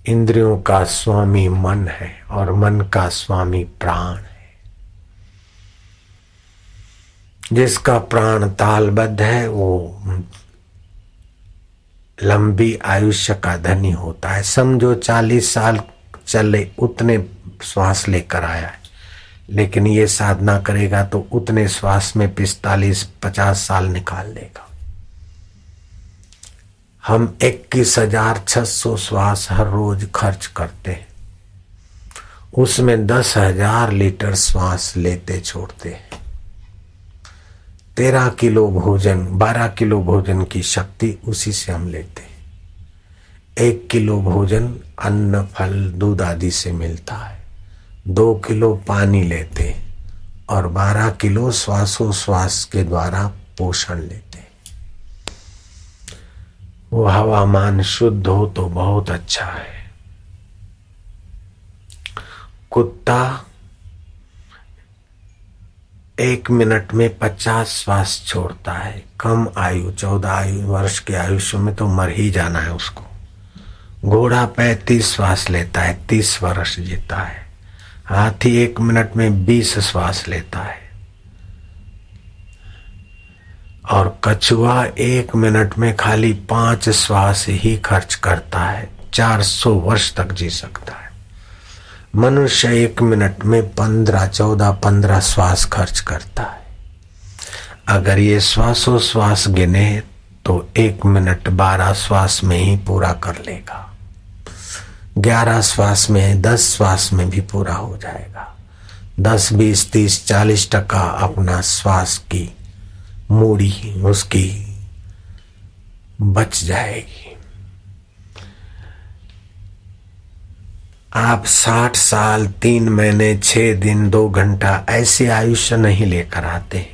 इंद्रियों का स्वामी मन है और मन का स्वामी प्राण है। जिसका प्राण तालबद्ध है वो लंबी आयुष्य का धनी होता है। समझो 40 साल चले उतने श्वास लेकर आया है, लेकिन ये साधना करेगा तो उतने श्वास में 45-50 साल निकाल लेगा। हम 21,600 श्वास हर रोज खर्च करते हैं, उसमें 10,000 लीटर श्वास लेते छोड़ते हैं। 13 किलो भोजन 12 किलो भोजन की शक्ति उसी से हम लेते हैं। 1 किलो भोजन अन्न फल दूध आदि से मिलता है। 2 किलो पानी लेते और 12 किलो श्वासोश्वास के द्वारा पोषण लेते। वो हवामान शुद्ध हो तो बहुत अच्छा है। कुत्ता 1 मिनट में 50 श्वास छोड़ता है। कम आयु 14 वर्ष के आयुष्य में तो मर ही जाना है उसको। घोड़ा 35 श्वास लेता है, 30 वर्ष जीता है। हाथी 1 मिनट में 20 श्वास लेता है और कछुआ 1 मिनट में खाली 5 श्वास ही खर्च करता है, 400 वर्ष तक जी सकता है। मनुष्य 1 मिनट में 15 श्वास खर्च करता है। अगर ये श्वासोश्वास गिने तो 1 मिनट 12 श्वास में ही पूरा कर लेगा। 11 श्वास में 10 श्वास में भी पूरा हो जाएगा। 10, 20, 30, 40% अपना श्वास की मूड़ी उसकी बच जाएगी। आप 60 साल 3 महीने 6 दिन 2 घंटा ऐसे आयुष्य नहीं लेकर आते।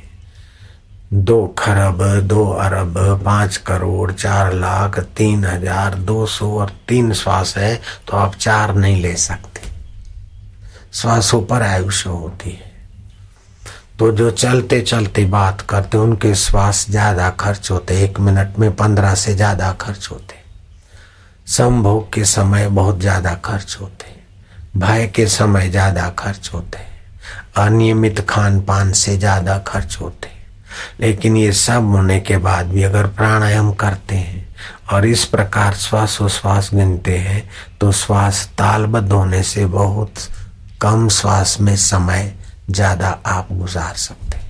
2 खरब 2 अरब 5 करोड़ 4 लाख 3,200 और 3 श्वास है तो आप 4 नहीं ले सकते। श्वासों पर आयुष्य होती है। तो जो चलते चलते बात करते उनके श्वास ज्यादा खर्च होते। 1 मिनट में 15 से ज्यादा खर्च होते। संभोग के समय बहुत ज्यादा खर्च होते। भय के समय ज्यादा खर्च होते। अनियमित खान पान से ज्यादा खर्च होते। लेकिन ये सब होने के बाद भी अगर प्राणायाम करते हैं और इस प्रकार श्वासोश्वास गिनते हैं तो श्वास तालबद्ध होने से बहुत कम श्वास में समय ज्यादा आप गुजार सकते हैं।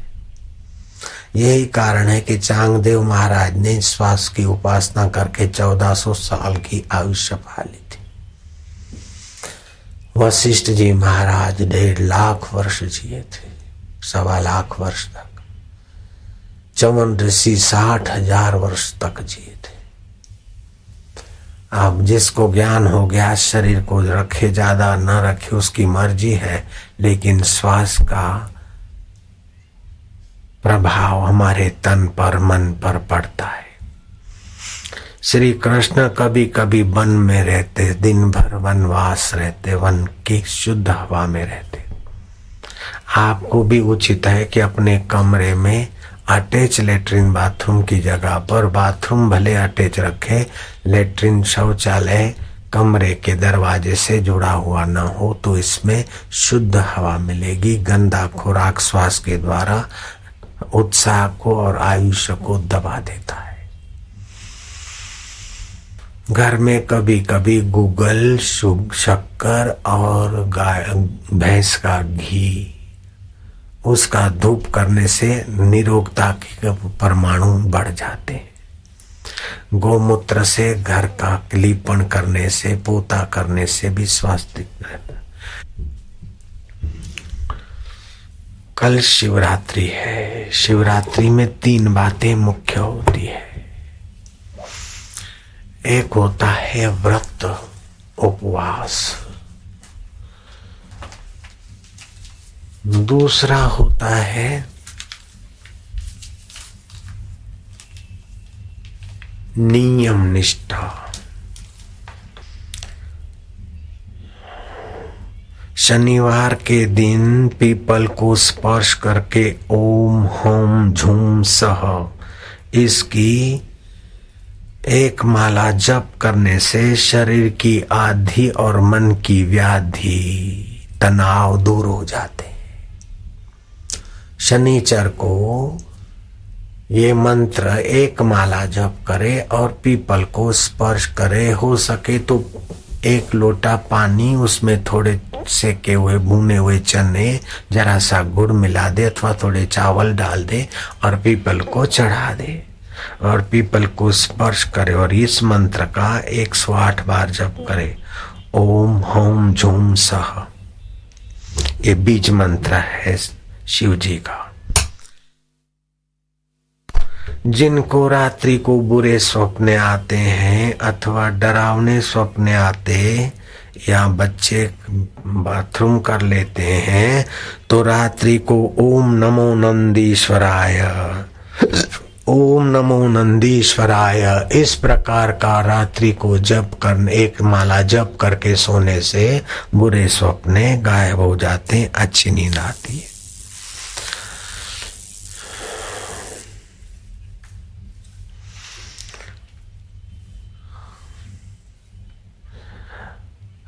यही कारण है कि चांगदेव महाराज ने श्वास की उपासना करके 1400 साल की आयुष्य पा ली थी। वशिष्ठ जी महाराज 1.5 लाख वर्ष जिए थे, 1.25 लाख वर्ष तक। चवन ऋषि 60,000 वर्ष तक जिए थे। अब जिसको ज्ञान हो गया शरीर को रखे ज्यादा न रखे उसकी मर्जी है, लेकिन श्वास का प्रभाव हमारे तन पर मन पर पड़ता है। श्री कृष्ण कभी कभी वन में रहते, दिन भर वनवास रहते, वन की शुद्ध हवा में रहते। आपको भी उचित है कि अपने कमरे में अटैच लेटरिन बाथरूम की जगह पर बाथरूम भले अटैच रखे, लेटरिन शौचालय कमरे के दरवाजे से जुड़ा हुआ न हो तो इसमें शुद्ध हवा मिलेगी। गंदा खुराक श्वास के द्वारा उत्साह को और आयुष्य को दबा देता है। घर में कभी कभी गूगल शक्कर और गाय भैंस का घी उसका धूप करने से निरोगता के परमाणु बढ़ जाते हैं। गोमूत्र से घर का लीपन करने से पोता करने से भी स्वास्थ्य रहता है। कल शिवरात्रि है। शिवरात्रि में 3 बातें मुख्य होती है। एक होता है व्रत उपवास, दूसरा होता है नियम निष्ठा। शनिवार के दिन पीपल को स्पर्श करके ओम हम झूम सह इसकी एक माला जप करने से शरीर की आधि और मन की व्याधि तनाव दूर हो जाते हैं। शनिचर को ये मंत्र एक माला जप करे और पीपल को स्पर्श करे। हो सके तो एक लोटा पानी, उसमें थोड़े सेके हुए भुने हुए चने, जरा सा गुड़ मिला दे अथवा थोड़े चावल डाल दे और पीपल को चढ़ा दे और पीपल को स्पर्श करे और इस मंत्र का 108 बार जप करे। ओम होम झूम सह, ये बीज मंत्र है शिव जी का। जिनको रात्रि को बुरे स्वप्न आते हैं अथवा डरावने स्वप्न आते या बच्चे बाथरूम कर लेते हैं तो रात्रि को ओम नमो नंदीश्वराय, ओम नमो नंदीश्वराय इस प्रकार का रात्रि को जप करने, एक माला जप करके सोने से बुरे स्वप्ने गायब हो जाते हैं, अच्छी नींद आती है।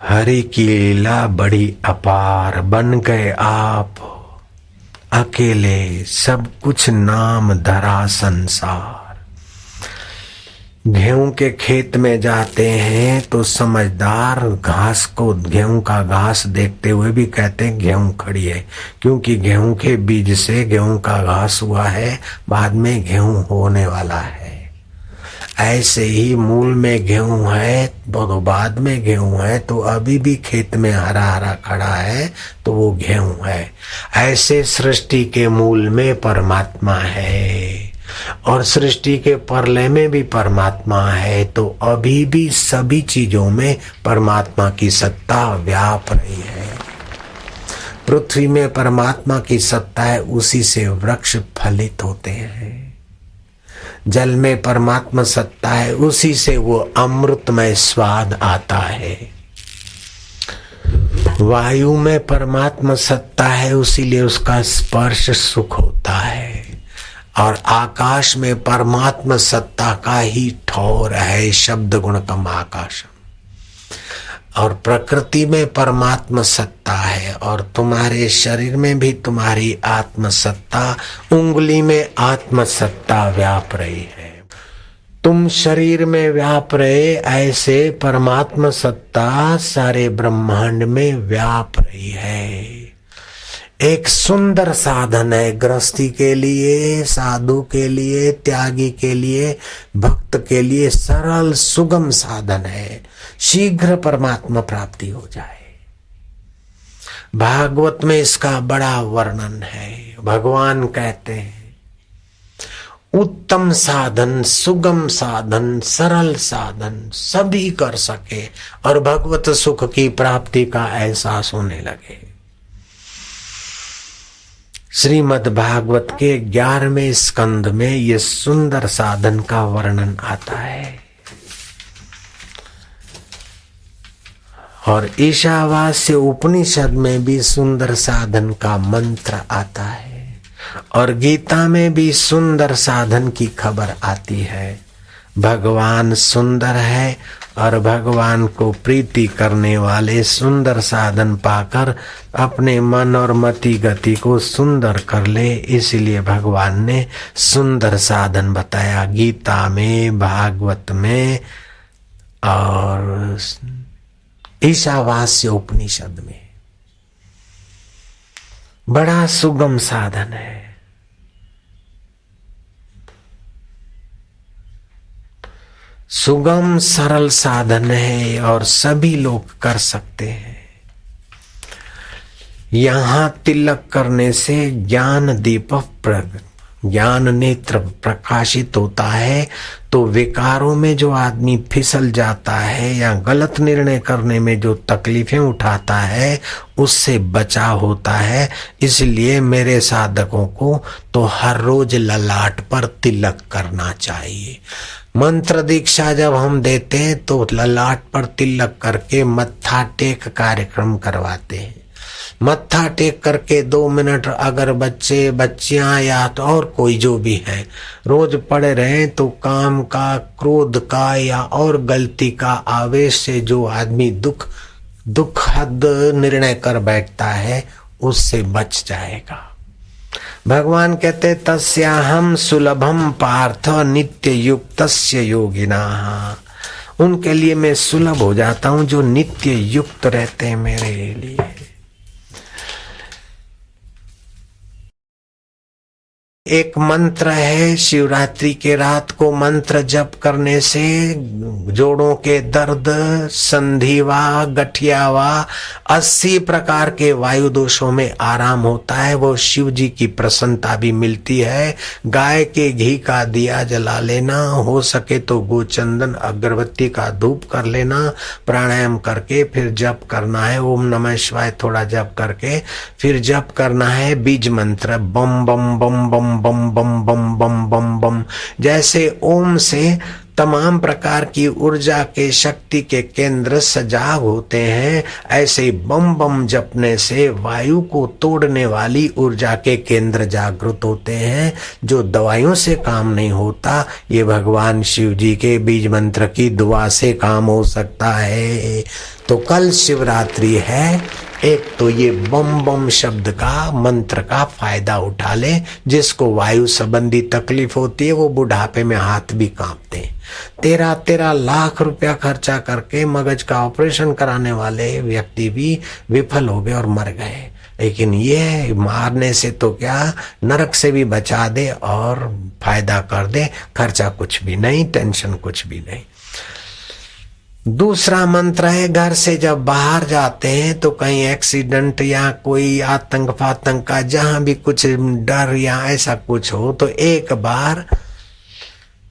हरि की लीला बड़ी अपार, बन गए आप अकेले, सब कुछ नाम धरा संसार। गेहूं के खेत में जाते हैं तो समझदार घास को, गेहूं का घास देखते हुए भी कहते हैं गेहूं खड़ी है, क्योंकि गेहूं के बीज से गेहूं का घास हुआ है, बाद में गेहूं होने वाला है। ऐसे ही मूल में गेहूं है तो बाद में गेहूं है, तो अभी भी खेत में हरा हरा खड़ा है तो वो गेहूं है। ऐसे सृष्टि के मूल में परमात्मा है और सृष्टि के परलय में भी परमात्मा है, तो अभी भी सभी चीजों में परमात्मा की सत्ता व्याप रही है। पृथ्वी में परमात्मा की सत्ता है, उसी से वृक्ष फलित होते हैं। जल में परमात्मा सत्ता है, उसी से वो अमृतमय स्वाद आता है। वायु में परमात्मा सत्ता है, उसीलिए उसका स्पर्श सुख होता है। और आकाश में परमात्मा सत्ता का ही ठौर है, शब्द गुण कम आकाशम। और प्रकृति में परमात्मा सत्ता है और तुम्हारे शरीर में भी तुम्हारी आत्म सत्ता, उंगली में आत्म सत्ता व्याप रही है। तुम शरीर में व्याप रहे, ऐसे परमात्मा सत्ता सारे ब्रह्मांड में व्याप रही है। एक सुंदर साधन है गृहस्थी के लिए, साधु के लिए, त्यागी के लिए, भक्त के लिए सरल सुगम साधन है, शीघ्र परमात्मा प्राप्ति हो जाए। भागवत में इसका बड़ा वर्णन है। भगवान कहते हैं उत्तम साधन, सुगम साधन, सरल साधन सभी कर सके और भगवत सुख की प्राप्ति का एहसास होने लगे। श्रीमद् भागवत के 11वें स्कंद में ये सुंदर साधन का वर्णन आता है और ईशावास्य उपनिषद में भी सुंदर साधन का मंत्र आता है और गीता में भी सुंदर साधन की खबर आती है। भगवान सुंदर है और भगवान को प्रीति करने वाले सुंदर साधन पाकर अपने मन और मति गति को सुंदर कर ले, इसलिए भगवान ने सुंदर साधन बताया गीता में, भागवत में और ईशावास्य उपनिषद में। बड़ा सुगम साधन है। सुगम सरल साधन है और सभी लोग कर सकते हैं। यहां तिलक करने से ज्ञान दीप ज्ञान नेत्र प्रकाशित होता है, तो विकारों में जो आदमी फिसल जाता है या गलत निर्णय करने में जो तकलीफें उठाता है उससे बचा होता है। इसलिए मेरे साधकों को तो हर रोज ललाट पर तिलक करना चाहिए। मंत्र दीक्षा जब हम देते हैं तो ललाट पर तिलक करके मत्था टेक कार्यक्रम करवाते हैं। मत्था टेक करके 2 मिनट अगर बच्चे बच्चियां या तो और कोई जो भी है रोज पड़े रहे तो काम का, क्रोध का या और गलती का आवेश से जो आदमी दुखद निर्णय कर बैठता है उससे बच जाएगा। भगवान कहते तस्याहम सुलभम पार्थ नित्य युक्तस्य योगिना, उनके लिए मैं सुलभ हो जाता हूं जो नित्य युक्त रहते हैं मेरे लिए। एक मंत्र है, शिवरात्रि के रात को मंत्र जप करने से जोड़ों के दर्द, संधिवा, गठियावा, 80 प्रकार के वायु दोषों में आराम होता है। वो शिव जी की प्रसन्नता भी मिलती है। गाय के घी का दिया जला लेना, हो सके तो गोचंदन अगरबत्ती का धूप कर लेना, प्राणायाम करके फिर जप करना है ओम नमः शिवाय, थोड़ा जप करके फिर जप करना है बीज मंत्र बम बम बम बम बम बम बम बम बम बम। जैसे ओम से तमाम प्रकार की ऊर्जा के शक्ति के केंद्र सजाग होते हैं, ऐसे बम बम जपने से वायु को तोड़ने वाली ऊर्जा के केंद्र जागृत होते हैं। जो दवाइयों से काम नहीं होता, ये भगवान शिव जी के बीज मंत्र की दुआ से काम हो सकता है। तो कल शिवरात्रि है, एक तो ये बम बम शब्द का मंत्र का फायदा उठा ले। जिसको वायु संबंधी तकलीफ होती है वो बुढ़ापे में हाथ भी कांपते हैं। 13 लाख रुपया खर्चा करके मगज का ऑपरेशन कराने वाले व्यक्ति भी विफल हो गए और मर गए। लेकिन ये मारने से तो क्या, नरक से भी बचा दे और फायदा कर दे। खर्चा कुछ भी नहीं, टेंशन कुछ भी नहीं। दूसरा मंत्र है, घर से जब बाहर जाते हैं तो कहीं एक्सीडेंट या कोई आतंक फातंक का जहां भी कुछ डर या ऐसा कुछ हो तो एक बार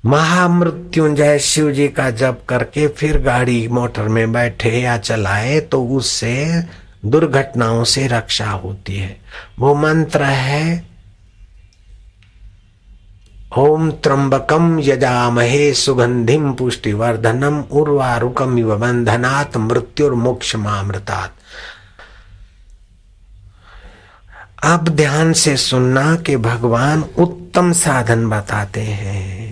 महामृत्युंजय शिव जी का जप करके फिर गाड़ी मोटर में बैठे या चलाए तो उससे दुर्घटनाओं से रक्षा होती है। वो मंत्र है ओम त्र्यंबकम यजामहे सुगंधिम पुष्टिवर्धनम उर्वारुकम इव बंधनात् मृत्युर्मोक्षमामृतात्। अब ध्यान से सुनना कि भगवान उत्तम साधन बताते हैं।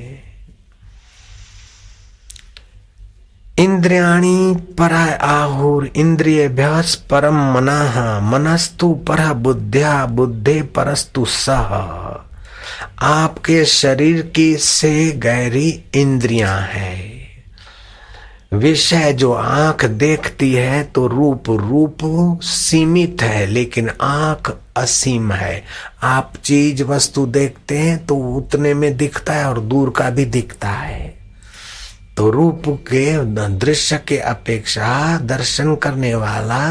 इंद्रियाणि परा आहुर इंद्रियेभ्यः परम मनः मनस्तु परः बुद्ध्या बुद्धे परस्तु सः। आपके शरीर की से गहरी इंद्रियां हैं। विषय जो आंख देखती है तो रूप सीमित है, लेकिन आंख असीम है। आप चीज वस्तु देखते हैं तो उतने में दिखता है और दूर का भी दिखता है। तो रूप के दृश्य के अपेक्षा दर्शन करने वाला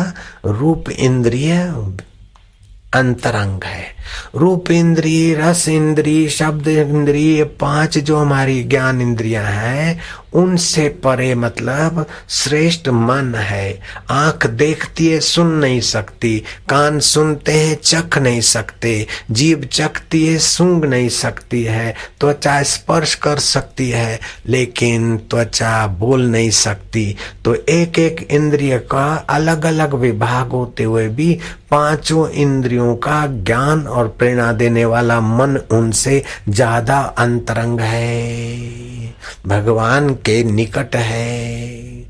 रूप इंद्रिय अंतरंग है। रूप इंद्रिय, रस इंद्रिय, शब्द इंद्रिय, 5 जो हमारी ज्ञान इंद्रियां हैं उनसे परे मतलब श्रेष्ठ मन है। आंख देखती है, सुन नहीं सकती। कान सुनते हैं, चख नहीं सकते। जीभ चखती है, सूंघ नहीं सकती है। त्वचा स्पर्श कर सकती है लेकिन त्वचा बोल नहीं सकती। तो एक एक इंद्रिय का अलग अलग विभाग होते हुए भी 5 इंद्रियों का ज्ञान और प्रेरणा देने वाला मन उनसे ज्यादा अंतरंग है, भगवान के निकट है।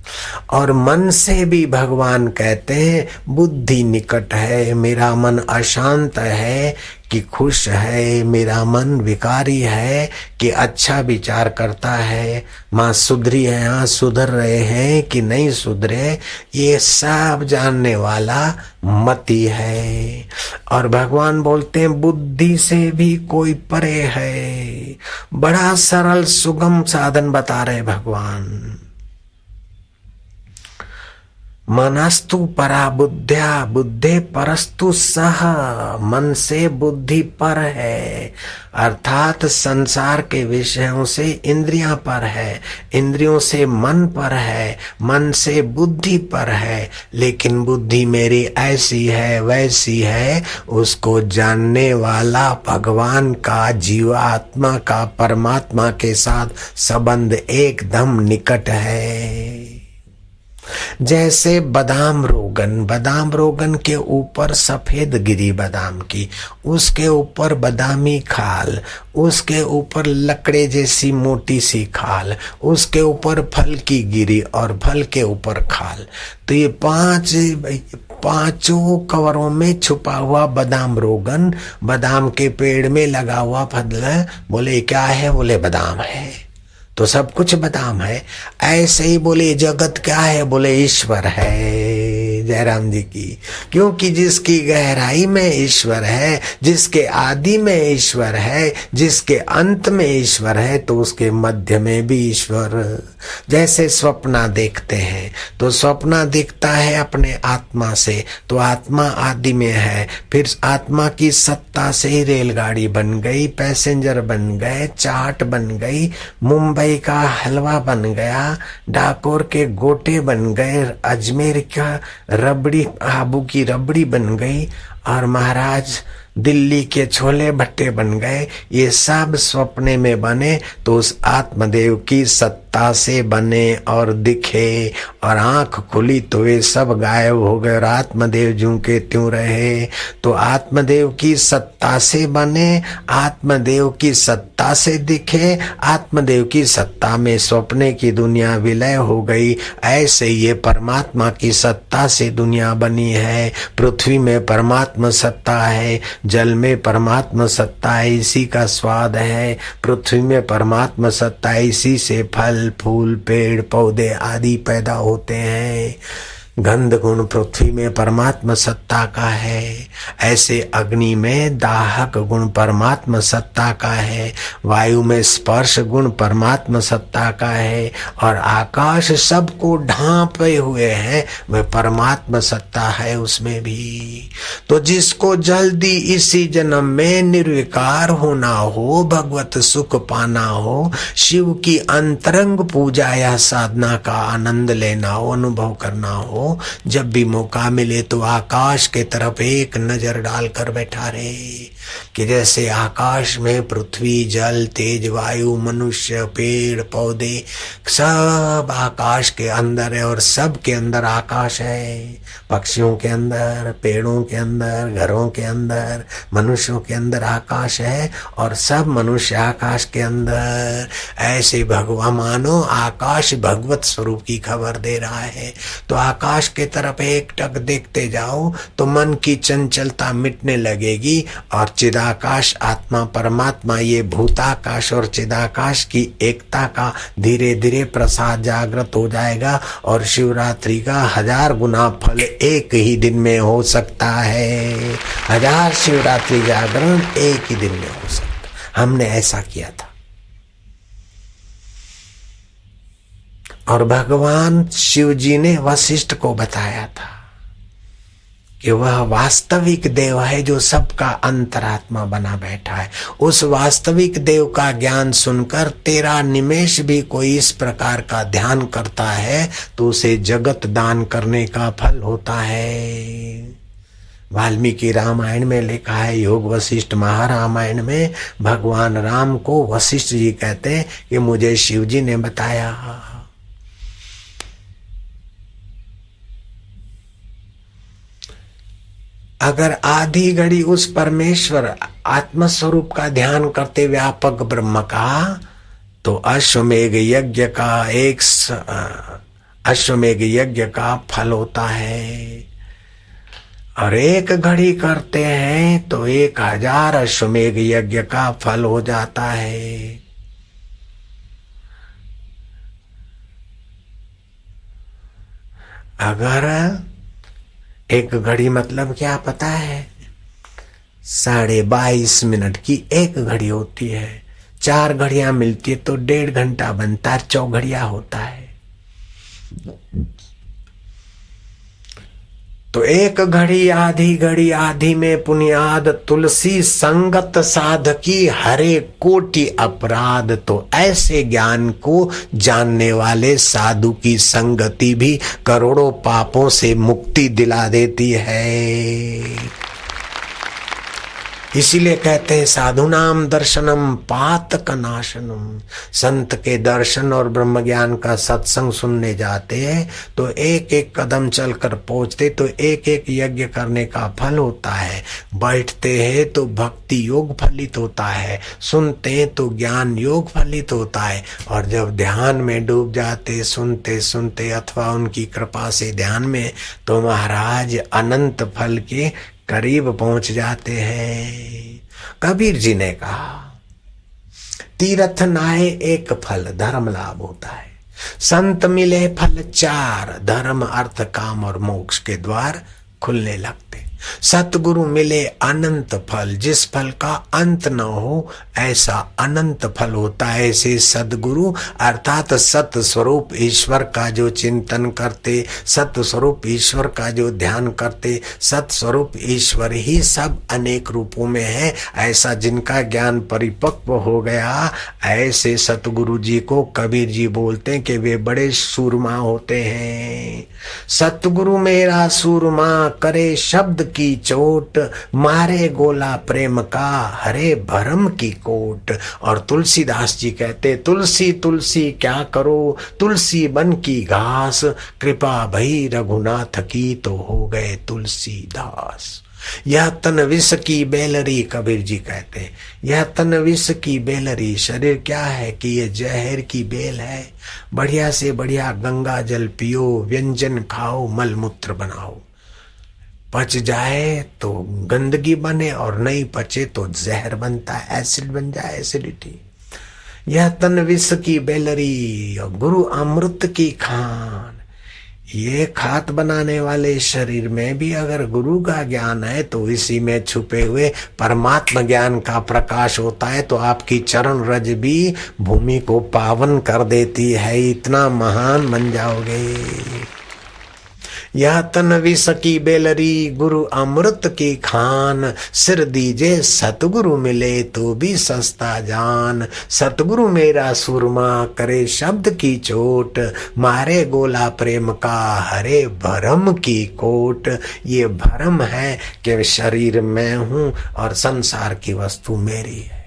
और मन से भी भगवान कहते हैं बुद्धि निकट है। मेरा मन अशांत है कि खुश है, मेरा मन विकारी है कि अच्छा विचार करता है, माँ सुधरी है, हाँ सुधर रहे हैं कि नहीं सुधरे, ये सब जानने वाला मति है। और भगवान बोलते हैं बुद्धि से भी कोई परे है। बड़ा सरल सुगम साधन बता रहे भगवान। मनस्तु परा बुद्ध्या बुद्धे परस्तु सह। मन से बुद्धि पर है, अर्थात संसार के विषयों से इंद्रियां पर है, इंद्रियों से मन पर है, मन से बुद्धि पर है। लेकिन बुद्धि मेरी ऐसी है वैसी है, उसको जानने वाला भगवान का, जीवात्मा का परमात्मा के साथ संबंध एकदम निकट है। जैसे बादाम रोगन के ऊपर सफेद गिरी बादाम की, उसके ऊपर बादामी खाल, उसके ऊपर लकड़े जैसी मोटी सी खाल, उसके ऊपर फल की गिरी और फल के ऊपर खाल। तो ये पांचों कवरों में छुपा हुआ बादाम रोगन, बादाम के पेड़ में लगा हुआ फल। बोले क्या है? बोले बादाम है। तो सब कुछ बादाम है। ऐसे ही बोले जगत क्या है? बोले ईश्वर है। जयराम जी की। क्योंकि जिसकी गहराई में ईश्वर है, जिसके आदि में ईश्वर है, जिसके अंत में ईश्वर है, तो उसके मध्य में भी ईश्वर। जैसे स्वप्ना देखते हैं तो स्वप्ना दिखता है अपने आत्मा से, तो आत्मा आदि में है। फिर आत्मा की सत्ता से ही रेलगाड़ी बन गई, पैसेंजर बन गए, चाट बन गई, मुंबई का हलवा बन गया, डाकोर के गोटे बन गए, अजमेर का रबड़ी, आबू की रबड़ी बन गई, और महाराज दिल्ली के छोले भट्टे बन गए। ये सब सपने में बने तो उस आत्मदेव की सत्ता से बने और दिखे, और आंख खुली तो वे सब गायब हो गए और आत्मदेव ज्यों के त्यों रहे। तो आत्मदेव की सत्ता से बने, आत्मदेव की सत्ता से दिखे, आत्मदेव की सत्ता में स्वप्ने की दुनिया विलय हो गई। ऐसे ये परमात्मा की सत्ता से दुनिया बनी है। पृथ्वी में परमात्मा सत्ता है, जल में परमात्मा सत्ता है, इसी का स्वाद है। पृथ्वी में परमात्मा सत्ता है, इसी से फल फूल पेड़ पौधे आदि पैदा होते हैं। गंध गुण पृथ्वी में परमात्मा सत्ता का है। ऐसे अग्नि में दाहक गुण परमात्मा सत्ता का है, वायु में स्पर्श गुण परमात्मा सत्ता का है, और आकाश सबको ढांपे हुए हैं, वह परमात्मा सत्ता है उसमें भी। तो जिसको जल्दी इसी जन्म में निर्विकार होना हो, भगवत सुख पाना हो, शिव की अंतरंग पूजा या साधना का आनंद लेना हो, अनुभव करना हो, जब भी मौका मिले तो आकाश के तरफ एक नजर डालकर बैठा रहे, कि जैसे आकाश में पृथ्वी जल तेज वायु मनुष्य पेड़ पौधे सब आकाश के अंदर है, और सब के अंदर आकाश है। पक्षियों के अंदर, पेड़ों के अंदर, घरों के अंदर, मनुष्यों के अंदर आकाश है, और सब मनुष्य आकाश के अंदर। ऐसे भगवान मानो आकाश भगवत स्वरूप की खबर दे रहा है। तो आकाश के तरफ एक टक देखते जाओ तो मन की चंचलता मिटने लगेगी, और चिदाकाश आत्मा परमात्मा, ये भूताकाश और चिदाकाश की एकता का धीरे धीरे प्रसाद जागृत हो जाएगा, और शिवरात्रि का 1000 गुना फल एक ही दिन में हो सकता है। 1000 शिवरात्रि जागरण एक ही दिन में हो सकता। हमने ऐसा किया था, और भगवान शिव जी ने वशिष्ठ को बताया था कि वह वास्तविक देव है जो सबका अंतरात्मा बना बैठा है। उस वास्तविक देव का ज्ञान सुनकर 13 निमेष भी कोई इस प्रकार का ध्यान करता है तो उसे जगत दान करने का फल होता है। वाल्मीकि रामायण में लिखा है, योग वशिष्ठ महारामायण में भगवान राम को वशिष्ठ जी कहते हैं कि मुझे शिव जी ने बताया। अगर आधी घड़ी उस परमेश्वर आत्मस्वरूप का ध्यान करते व्यापक ब्रह्म का, तो अश्वमेघ यज्ञ का फल होता है। और एक घड़ी करते हैं तो 1000 अश्वमेघ यज्ञ का फल हो जाता है। अगर एक घड़ी मतलब क्या पता है? 22.5 मिनट की एक घड़ी होती है। 4 घड़ियां मिलती है तो 1.5 घंटा बनता है, 4 घड़ियां होता है। तो एक घड़ी आधी में पुनियाद तुलसी संगत साधकी हरे कोटि अपराध। तो ऐसे ज्ञान को जानने वाले साधु की संगति भी करोड़ों पापों से मुक्ति दिला देती है। इसीलिए कहते हैं साधुनाम दर्शनम पातक नाशनम। संत के दर्शन और ब्रह्म ज्ञान का सत्संग सुनने जाते हैं तो एक एक कदम चलकर पहुंचते तो एक एक यज्ञ करने का फल होता है। बैठते हैं तो भक्ति योग फलित होता है, सुनते हैं तो ज्ञान योग फलित होता है। और जब ध्यान में डूब जाते सुनते सुनते अथवा उनकी कृपा से ध्यान में, तो महाराज अनंत फल के करीब पहुंच जाते हैं। कबीर जी ने कहा तीर्थ नाए एक फल धर्म लाभ होता है, संत मिले फल चार, धर्म अर्थ काम और मोक्ष के द्वार खुलने लगते। सतगुरु मिले अनंत फल, जिस फल का अंत न हो ऐसा अनंत फल होता है। ऐसे सदगुरु अर्थात सत स्वरूप ईश्वर का जो चिंतन करते, सत स्वरूप ईश्वर का जो ध्यान करते, सत स्वरूप ईश्वर ही सब अनेक रूपों में है, ऐसा जिनका ज्ञान परिपक्व हो गया, ऐसे सतगुरु जी को कबीर जी बोलते हैं कि वे बड़े सूरमा होते हैं। सतगुरु मेरा सूरमा करे शब्द की चोट, मारे गोला प्रेम का हरे भरम की कोट। और तुलसीदास जी कहते तुलसी तुलसी क्या करो, तुलसी बन की घास, कृपा भई रघुनाथ की तो हो गए तुलसीदास। यह तन विष की बेलरी, कबीर जी कहते हैं यह तन विष की बेलरी। शरीर क्या है कि ये जहर की बेल है। बढ़िया से बढ़िया गंगा जल पियो, व्यंजन खाओ, मल मूत्र बनाओ, पच जाए तो गंदगी बने और नहीं पचे तो जहर बनता है, एसिड बन जाए, एसिडिटी। यह तन विष की बेलरी और गुरु अमृत की खान। ये खात बनाने वाले शरीर में भी अगर गुरु का ज्ञान है तो इसी में छुपे हुए परमात्मा ज्ञान का प्रकाश होता है, तो आपकी चरण रज भी भूमि को पावन कर देती है। इतना महान बन जाओगे। यह तन विष की बेलरी, गुरु अमृत की खान, सिर दीजे सतगुरु मिले तो भी सस्ता जान। सतगुरु मेरा सुरमा करे शब्द की चोट, मारे गोला प्रेम का हरे भरम की कोट। ये भरम है कि शरीर मैं हूँ और संसार की वस्तु मेरी है,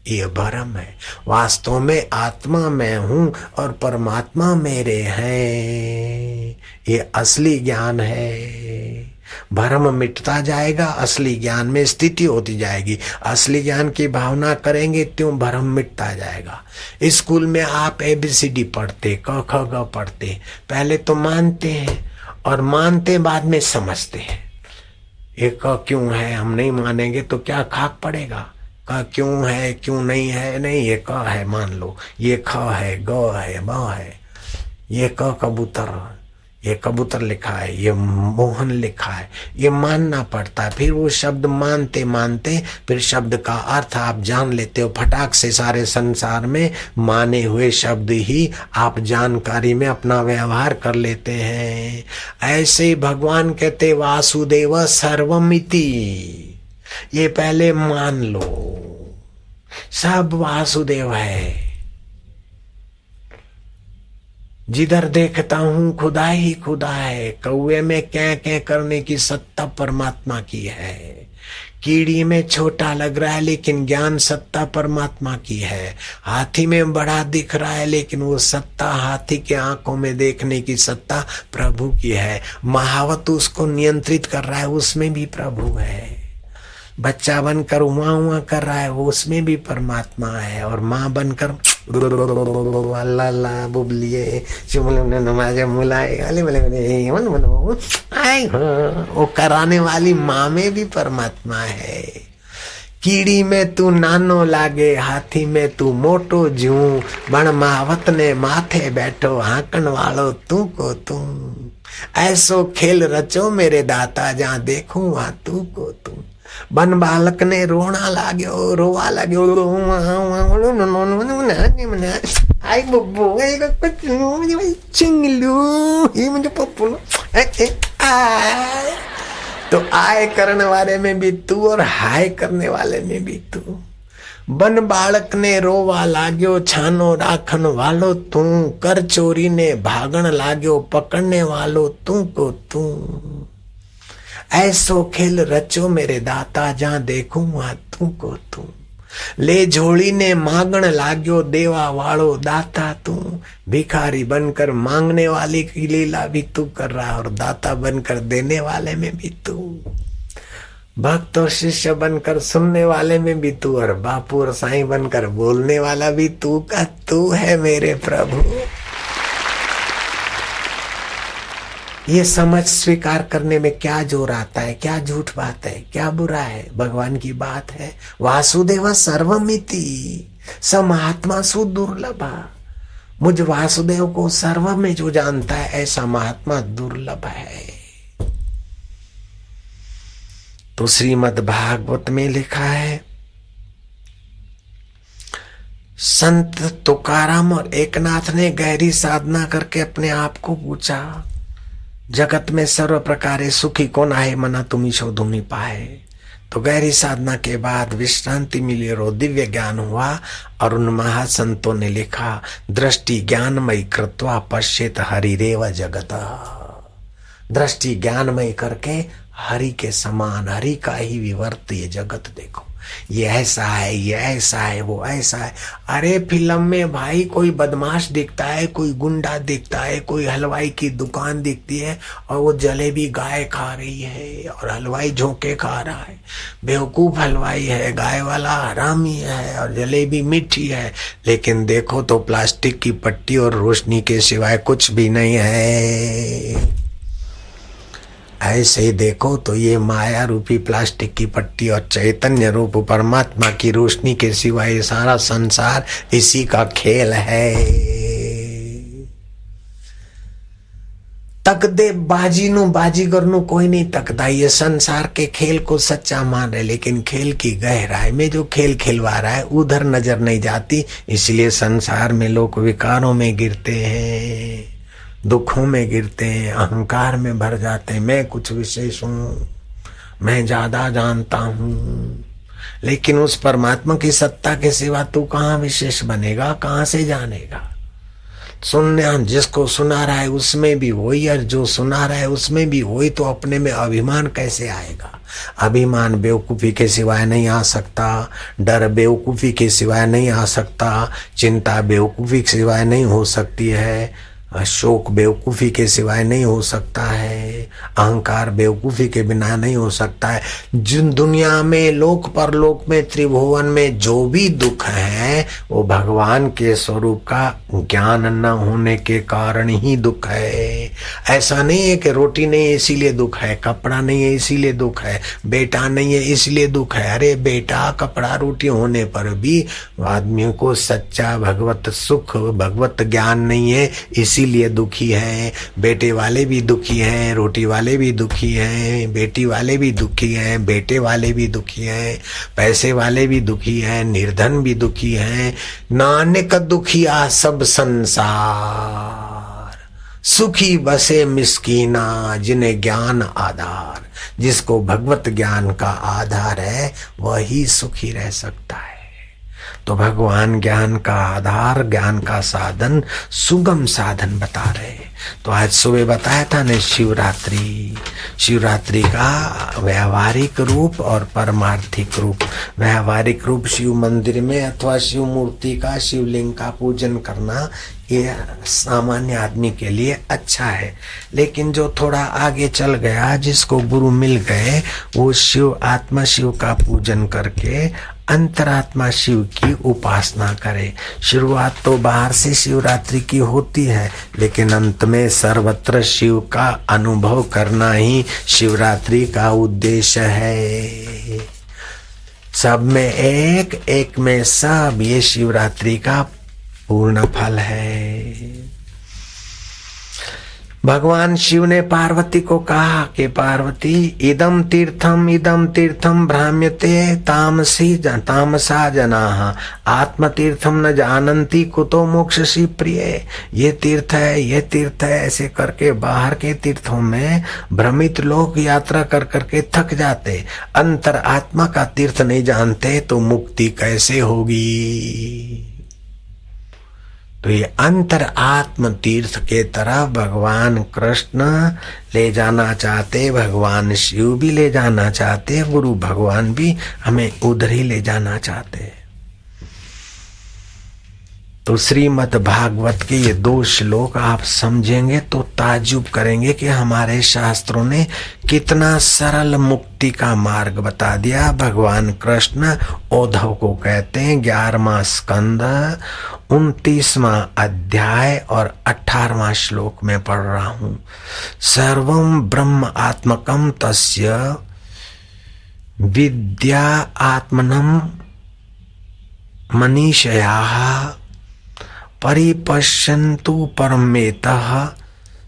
ये भरम है। वास्तव में आत्मा मैं हूं और परमात्मा मेरे हैं, ये असली ज्ञान है। भरम मिटता जाएगा, असली ज्ञान में स्थिति होती जाएगी। असली ज्ञान की भावना करेंगे त्यों भरम मिटता जाएगा। स्कूल में आप ABCD पढ़ते, क ख ग पढ़ते, पहले तो मानते हैं और मानते बाद में समझते हैं। ये क क्यों है, हम नहीं मानेंगे तो क्या खाक पड़ेगा। क क्यों है, क्यों नहीं है, नहीं ये क है मान लो, ये ख है, ग है, ब है, ये क कबूतर, ये कबूतर लिखा है, ये मोहन लिखा है, ये मानना पड़ता है। फिर वो शब्द मानते मानते फिर शब्द का अर्थ आप जान लेते हो। फटाक से सारे संसार में माने हुए शब्द ही आप जानकारी में अपना व्यवहार कर लेते हैं। ऐसे भगवान कहते वासुदेव सर्वमिति, ये पहले मान लो सब वासुदेव है। जिधर देखता हूं खुदा ही खुदा है। कौवे में क्या क्या करने की सत्ता परमात्मा की है। कीड़ी में छोटा लग रहा है लेकिन ज्ञान सत्ता परमात्मा की है। हाथी में बड़ा दिख रहा है लेकिन वो सत्ता हाथी के आंखों में देखने की सत्ता प्रभु की है। महावत उसको नियंत्रित कर रहा है, उसमें भी प्रभु है। बच्चा बनकर उमा उमा कर रहा है, वो उसमें भी परमात्मा है। और माँ बनकर अल्लाह बुबलिए वो कराने वाली माँ में भी परमात्मा है। कीड़ी में तू नानो लागे, हाथी में तू मोटो जूं, बण महावत ने माथे बैठो, हाकण वालो तू को तू। ऐसो खेल रचो मेरे दाता, जहाँ देखूं वहां तू को तू। बन बालक ने रोना लाग्यो, रोवा लाग्यो, आई बब्बू चिंगलू ये मुझे पप्पू। तो आय करने वाले में भी तू और हाय करने वाले में भी तू। बन बालक ने रोवा लाग्यो, छानो राखन वालो तू, कर चोरी ने भागण लाग्यो, पकड़ने वालो तू को तू। ऐसो खेल रचो मेरे दाता, जहां देखूं वहां तू को तू। ले झोली ने मांगण लाग्यो, देवा वालो दाता तू। भिखारी बनकर मांगने वाले की लीला भी तू कर रहा, और दाता बनकर देने वाले में भी तू। भक्त और शिष्य बनकर सुनने वाले में भी तू, और बापू और साईं बनकर बोलने वाला भी तू का तू है मेरे प्रभु। ये समझ स्वीकार करने में क्या जोर आता है, क्या झूठ बात है, क्या बुरा है? भगवान की बात है। वासुदेव सर्वमिति स महात्मा सुदुर्लभा। मुझ वासुदेव को सर्व में जो जानता है, ऐसा महात्मा दुर्लभ है। तो श्रीमद् भागवत में लिखा है, संत तुकाराम और एकनाथ ने गहरी साधना करके अपने आप को पूछा, जगत में सर्व प्रकारे सुखी कौन आहे, मना तुमी शोधुमी पाए। तो गहरी साधना के बाद विश्रांति मिली और दिव्य ज्ञान हुआ। और उन महासंतों ने लिखा, दृष्टि ज्ञानमयी कृत्वा पश्येत हरिरेव जगत। दृष्टि ज्ञानमयी करके हरि के समान, हरि का ही विवर्त ये जगत देखो। ये ऐसा है, ये ऐसा है, वो ऐसा है। अरे फिल्म में भाई कोई बदमाश दिखता है, कोई गुंडा दिखता है, कोई हलवाई की दुकान दिखती है और वो जलेबी गाय खा रही है और हलवाई झोंके खा रहा है। बेवकूफ हलवाई है, गाय वाला हरामी है और जलेबी मीठी है। लेकिन देखो तो प्लास्टिक की पट्टी और रोशनी के सिवाय कुछ भी नहीं है। ऐसे ही देखो तो ये माया रूपी प्लास्टिक की पट्टी और चैतन्य रूप परमात्मा की रोशनी के सिवाय ये सारा संसार इसी का खेल है। तक दे बाजी नु बाजीगर नु कोई नहीं तकता। ये संसार के खेल को सच्चा मान रहे, लेकिन खेल की गहराई में जो खेल खिलवा रहा है उधर नजर नहीं जाती। इसलिए संसार में लोग विकारों में गिरते हैं, दुखों में गिरते हैं, अहंकार में भर जाते हैं। मैं कुछ विशेष हूँ, मैं ज्यादा जानता हूँ। लेकिन उस परमात्मा की सत्ता के सिवा तू कहाँ विशेष बनेगा, कहाँ से जानेगा? सुनने जिसको सुना रहा है उसमें भी वही, और जो सुना रहा है उसमें भी वही, तो अपने में अभिमान कैसे आएगा? अभिमान बेवकूफी के सिवाय नहीं आ सकता, डर बेवकूफी के सिवाय नहीं आ सकता, चिंता बेवकूफी के सिवाय नहीं हो सकती है, शोक बेवकूफी के सिवाय नहीं हो सकता है, अहंकार बेवकूफी के बिना नहीं हो सकता है। जिन दुनिया में लोक परलोक में त्रिभुवन में जो भी दुख है वो भगवान के स्वरूप का ज्ञान न होने के कारण ही दुख है। ऐसा नहीं है कि रोटी नहीं है इसीलिए दुख है, कपड़ा नहीं है इसीलिए दुख है, बेटा नहीं है इसलिए दुख है। अरे बेटा कपड़ा रोटी होने पर भी आदमी को सच्चा भगवत सुख भगवत ज्ञान नहीं है, इसीलिए दुखी है। बेटे वाले भी दुखी हैं, रोटी वाले भी दुखी हैं, बेटी वाले भी दुखी हैं, बेटे वाले भी दुखी हैं, पैसे वाले भी दुखी हैं, निर्धन भी दुखी हैं। नानक दुखिया सब संसार, सुखी बसे मिस्कीना जिन्हें ज्ञान आधार। जिसको भगवत ज्ञान का आधार है वही सुखी रह सकता है। तो भगवान ज्ञान का आधार, ज्ञान का साधन, सुगम साधन बता रहे। तो आज सुबह बताया था ने शिवरात्रि, शिवरात्रि का व्यावहारिक रूप और परमार्थिक रूप। व्यावहारिक रूप शिव मंदिर में अथवा शिव मूर्ति का, शिवलिंग का पूजन करना ये सामान्य आदमी के लिए अच्छा है। लेकिन जो थोड़ा आगे चल गया, जिसको गुरु मिल गए, वो शिव आत्मा शिव का पूजन करके अंतरात्मा शिव की उपासना करे। शुरुआत तो बाहर से शिवरात्रि की होती है, लेकिन अंत में सर्वत्र शिव का अनुभव करना ही शिवरात्रि का उद्देश्य है। सब में एक, एक में सब, ये शिवरात्रि का पूर्ण फल है। भगवान शिव ने पार्वती को कहा कि पार्वती इदम तीर्थम भ्राम्यते तामसा जनाः आत्म तीर्थम न जानन्ति कुतो मोक्षसी प्रिय। ये तीर्थ है, ये तीर्थ है, ऐसे करके बाहर के तीर्थों में भ्रमित लोग यात्रा कर करके थक जाते, अंतर आत्मा का तीर्थ नहीं जानते तो मुक्ति कैसे होगी? तो ये अंतर आत्म तीर्थ के तरफ भगवान कृष्ण ले जाना चाहते, भगवान शिव भी ले जाना चाहते, गुरु भगवान भी हमें उधर ही ले जाना चाहते हैं। तो श्रीमद् भागवत के ये 2 श्लोक आप समझेंगे तो ताज्जुब करेंगे कि हमारे शास्त्रों ने कितना सरल मुक्ति का मार्ग बता दिया। भगवान कृष्ण उद्धव को कहते हैं 11वां स्कंद 29वां अध्याय और 18वां श्लोक में पढ़ रहा हूं। सर्वं ब्रह्म आत्मकं तस्य विद्या आत्मनं मनीषयाः परिपश्यन्तु परमेतः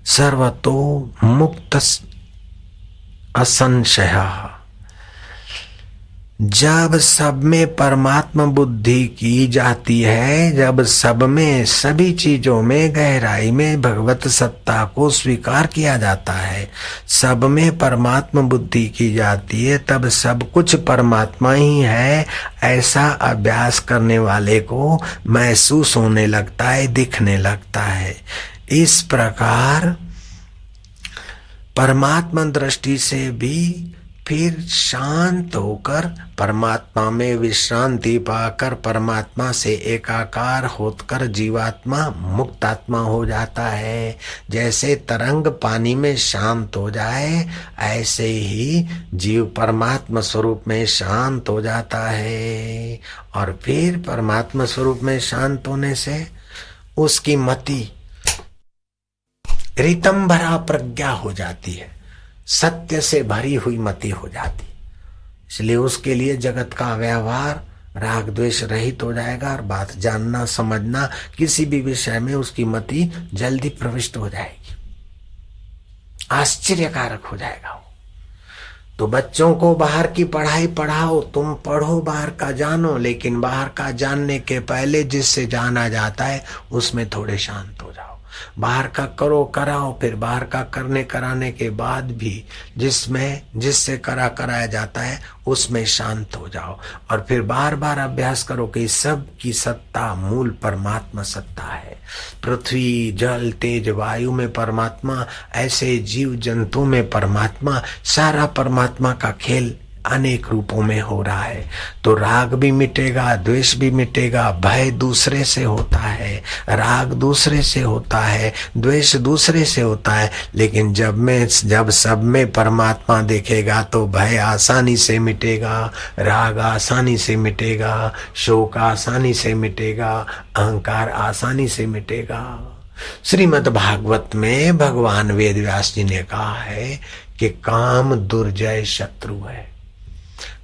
सर्वतो मुक्त असंशयः। जब सब में परमात्मा बुद्धि की जाती है, जब सब में सभी चीजों में गहराई में भगवत सत्ता को स्वीकार किया जाता है, सब में परमात्मा बुद्धि की जाती है, तब सब कुछ परमात्मा ही है ऐसा अभ्यास करने वाले को महसूस होने लगता है, दिखने लगता है। इस प्रकार परमात्मा दृष्टि से भी फिर शांत होकर परमात्मा में विश्रांति पाकर परमात्मा से एकाकार होकर जीवात्मा मुक्त आत्मा हो जाता है। जैसे तरंग पानी में शांत हो जाए, ऐसे ही जीव परमात्मा स्वरूप में शांत हो जाता है। और फिर परमात्मा स्वरूप में शांत होने से उसकी मति रितम भरा प्रज्ञा हो जाती है, सत्य से भरी हुई मति हो जाती। इसलिए उसके लिए जगत का व्यवहार राग द्वेष रहित हो जाएगा और बात जानना समझना किसी भी विषय में उसकी मति जल्दी प्रविष्ट हो जाएगी, आश्चर्यकारक हो जाएगा वो। तो बच्चों को बाहर की पढ़ाई पढ़ाओ, तुम पढ़ो बाहर का जानो, लेकिन बाहर का जानने के पहले जिससे जाना जाता है उसमें थोड़े शांत हो जाओ। बाहर का करो कराओ, फिर बाहर का करने कराने के बाद भी जिससे कराया जाता है उसमें शांत हो जाओ। और फिर बार बार अभ्यास करो कि सब की सत्ता मूल परमात्मा सत्ता है। पृथ्वी जल तेज वायु में परमात्मा, ऐसे जीव जंतु में परमात्मा, सारा परमात्मा का खेल अनेक रूपों में हो रहा है। तो राग भी मिटेगा, द्वेष भी मिटेगा। भय दूसरे से होता है, राग दूसरे से होता है, द्वेष दूसरे से होता है, लेकिन जब सब में परमात्मा देखेगा तो भय आसानी से मिटेगा, राग आसानी से मिटेगा, शोक आसानी से मिटेगा, अहंकार आसानी से मिटेगा। श्रीमद् भागवत में भगवान वेदव्यास जी ने कहा है कि काम दुर्जय शत्रु है।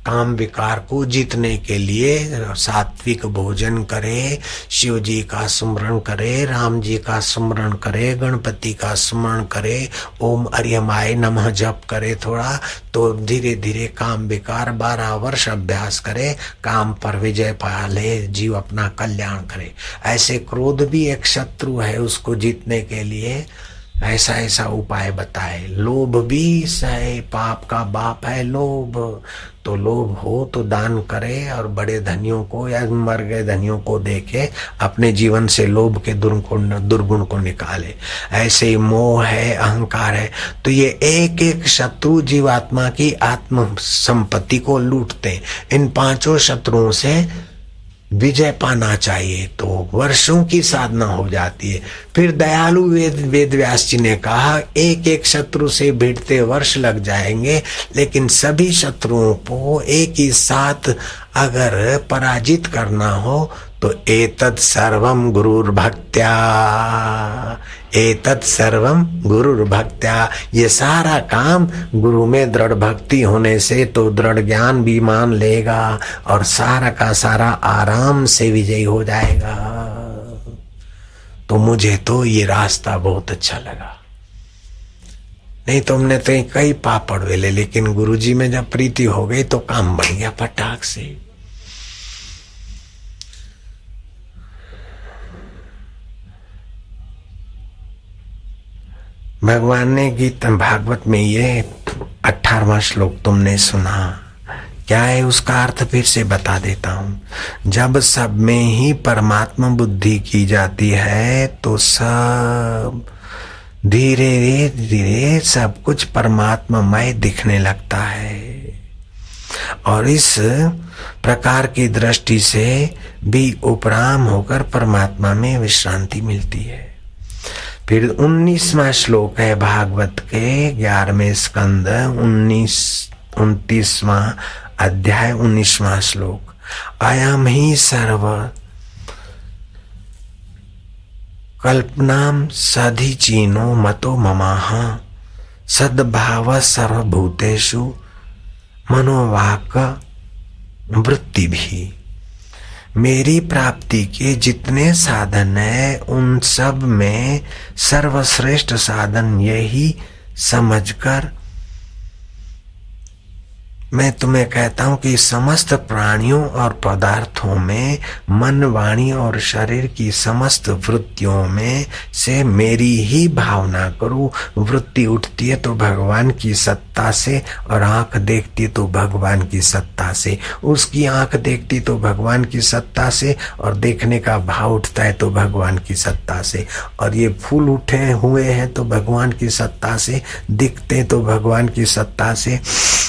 काम विकार को जीतने के लिए सात्विक भोजन करे, शिव जी का स्मरण करे, राम जी का स्मरण करे, गणपति का स्मरण करे, ओम अर्यमाय नमः जप करे थोड़ा, तो धीरे धीरे काम विकार 12 वर्ष अभ्यास करे, काम पर विजय पा ले, जीव अपना कल्याण करे। ऐसे क्रोध भी एक शत्रु है, उसको जीतने के लिए ऐसा ऐसा उपाय बताए। लोभ भी सहे पाप का बाप है लोभ, तो लोभ हो तो दान करे और बड़े धनियों को या मर गए धनियों को देके अपने जीवन से लोभ के दुर्गुण को निकाले। ऐसे ही मोह है, अहंकार है, तो ये एक एक शत्रु जीवात्मा की आत्म संपत्ति को लूटते। इन 5 शत्रुओं से विजय पाना चाहिए तो वर्षों की साधना हो जाती है। फिर दयालु वेद व्यास जी ने कहा एक एक शत्रु से भिड़ते वर्ष लग जाएंगे, लेकिन सभी शत्रुओं को एक ही साथ अगर पराजित करना हो तो एतत् सर्वम गुरुर्भक्त्या, एतत् सर्वम गुरुर्भक्त्या, ये सारा काम गुरु में दृढ़ भक्ति होने से तो दृढ़ ज्ञान भी मान लेगा और सारा का सारा आराम से विजयी हो जाएगा। तो मुझे तो ये रास्ता बहुत अच्छा लगा। नहीं तो हमने तो कई पापड़ वेले, लेकिन गुरुजी में जब प्रीति हो गई तो काम बन गया फटाक से। भगवान ने गीता भागवत में ये 18वां श्लोक तुमने सुना क्या है उसका अर्थ फिर से बता देता हूं। जब सब में ही परमात्मा बुद्धि की जाती है तो सब धीरे धीरे सब कुछ परमात्मामय दिखने लगता है, और इस प्रकार की दृष्टि से भी उपराम होकर परमात्मा में विश्रांति मिलती है। फिर 19वां श्लोक है भागवत के 11वें स्कंद 29वां अध्याय 19वां श्लोक। अयम ही सर्व कल्पनाम सधिचीनो मतो ममाह सद्भाव सर्वभूतेषु मनोवाक वृत्ति भी। मेरी प्राप्ति के जितने साधन है उन सब में सर्वश्रेष्ठ साधन यही समझकर मैं तुम्हें कहता हूं कि समस्त प्राणियों और पदार्थों में, मन, वाणी और शरीर की समस्त वृत्तियों में से मेरी ही भावना करो। वृत्ति उठती है तो भगवान की सत्ता से, और आंख देखती है तो भगवान की सत्ता से। उसकी आंख देखती तो भगवान की सत्ता से, और देखने का भाव उठता है तो भगवान की सत्ता से। और ये फूल उठे हुए हैं तो भगवान की सत्ता से, दिखते तो भगवान की सत्ता से,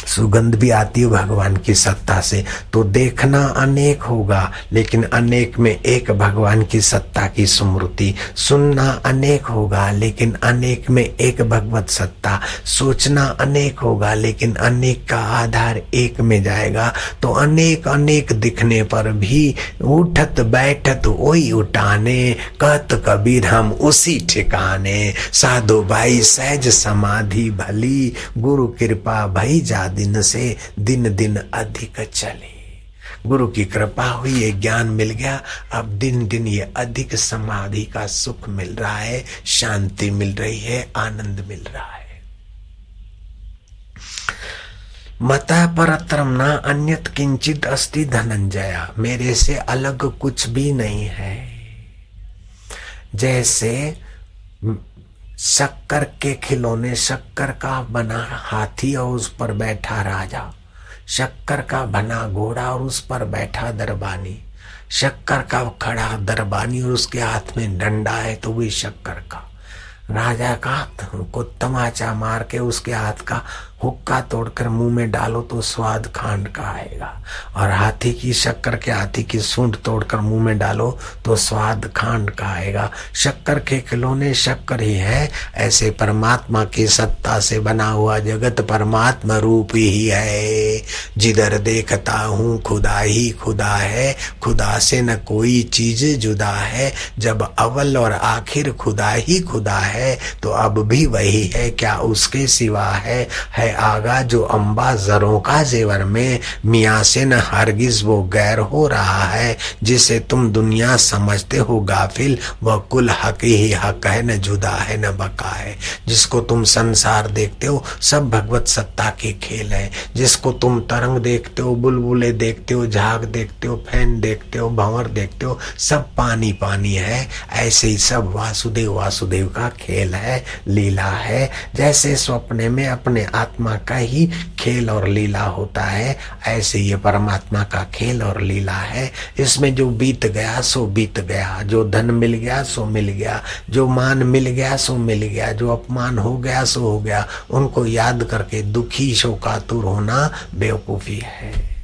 सुगंध भी आती है भगवान की सत्ता से। तो देखना अनेक होगा लेकिन अनेक में एक भगवान की सत्ता की स्मृति। सुनना अनेक होगा लेकिन अनेक में एक भगवत सत्ता। सोचना अनेक होगा लेकिन अनेक का आधार एक में जाएगा। तो अनेक अनेक दिखने पर भी उठत बैठत वही उठाने, कहत कबीर हम उसी ठिकाने। साधु भाई सहज समाधि भली, गुरु कृपा भई जा दिन से दिन दिन अधिक चले। गुरु की कृपा हुई, ये ज्ञान मिल गया, अब दिन दिन ये अधिक समाधि का सुख मिल रहा है, शांति मिल रही है, आनंद मिल रहा है। मता परत्रम न अन्यत किंचित अस्ति धनंजया। मेरे से अलग कुछ भी नहीं है। जैसे शक्कर के खिलौने, शक्कर का बना हाथी और उस पर बैठा राजा, शक्कर का बना घोड़ा और उस पर बैठा दरबानी, शक्कर का खड़ा दरबानी और उसके हाथ में डंडा है तो वही शक्कर का। राजा का को तमाचा मार के उसके हाथ का हुक्का तोड़कर मुंह में डालो तो स्वाद खांड का आएगा, और हाथी की शक्कर के हाथी की सूंड तोड़कर मुंह में डालो तो स्वाद खांड का आएगा। शक्कर के खिलौने शक्कर ही है। ऐसे परमात्मा की सत्ता से बना हुआ जगत परमात्मा रूप ही है। जिधर देखता हूँ खुदा ही खुदा है, खुदा से न कोई चीज जुदा है। जब अव्वल और आखिर खुदा ही खुदा है तो अब भी वही है, क्या उसके सिवा है आगा जो अम्बा जरों का जेवर में। मियाँ से न हरगिज वो गैर हो रहा है, जिसे तुम दुनिया समझते हो गाफिल, वह कुल हक ही हक है, न जुदा है न बका है। जिसको तुम संसार देखते हो सब भगवत सत्ता के खेल है। जिसको तुम तरंग देखते हो, बुलबुले देखते हो, झाग देखते हो, फैन देखते हो, भंवर देखते हो, सब पानी पानी है। ऐसे ही सब वासुदेव वासुदेव का खेल है, लीला है। जैसे स्वप्न में अपने आत्मा का ही खेल और लीला होता है, ऐसे ये परमात्मा का खेल और लीला है। इसमें जो बीत गया सो बीत गया, जो धन मिल गया सो मिल गया, जो मान मिल गया सो मिल गया, जो अपमान हो गया सो हो गया। उनको याद करके दुखी शोकातुर होना बेवकूफी है।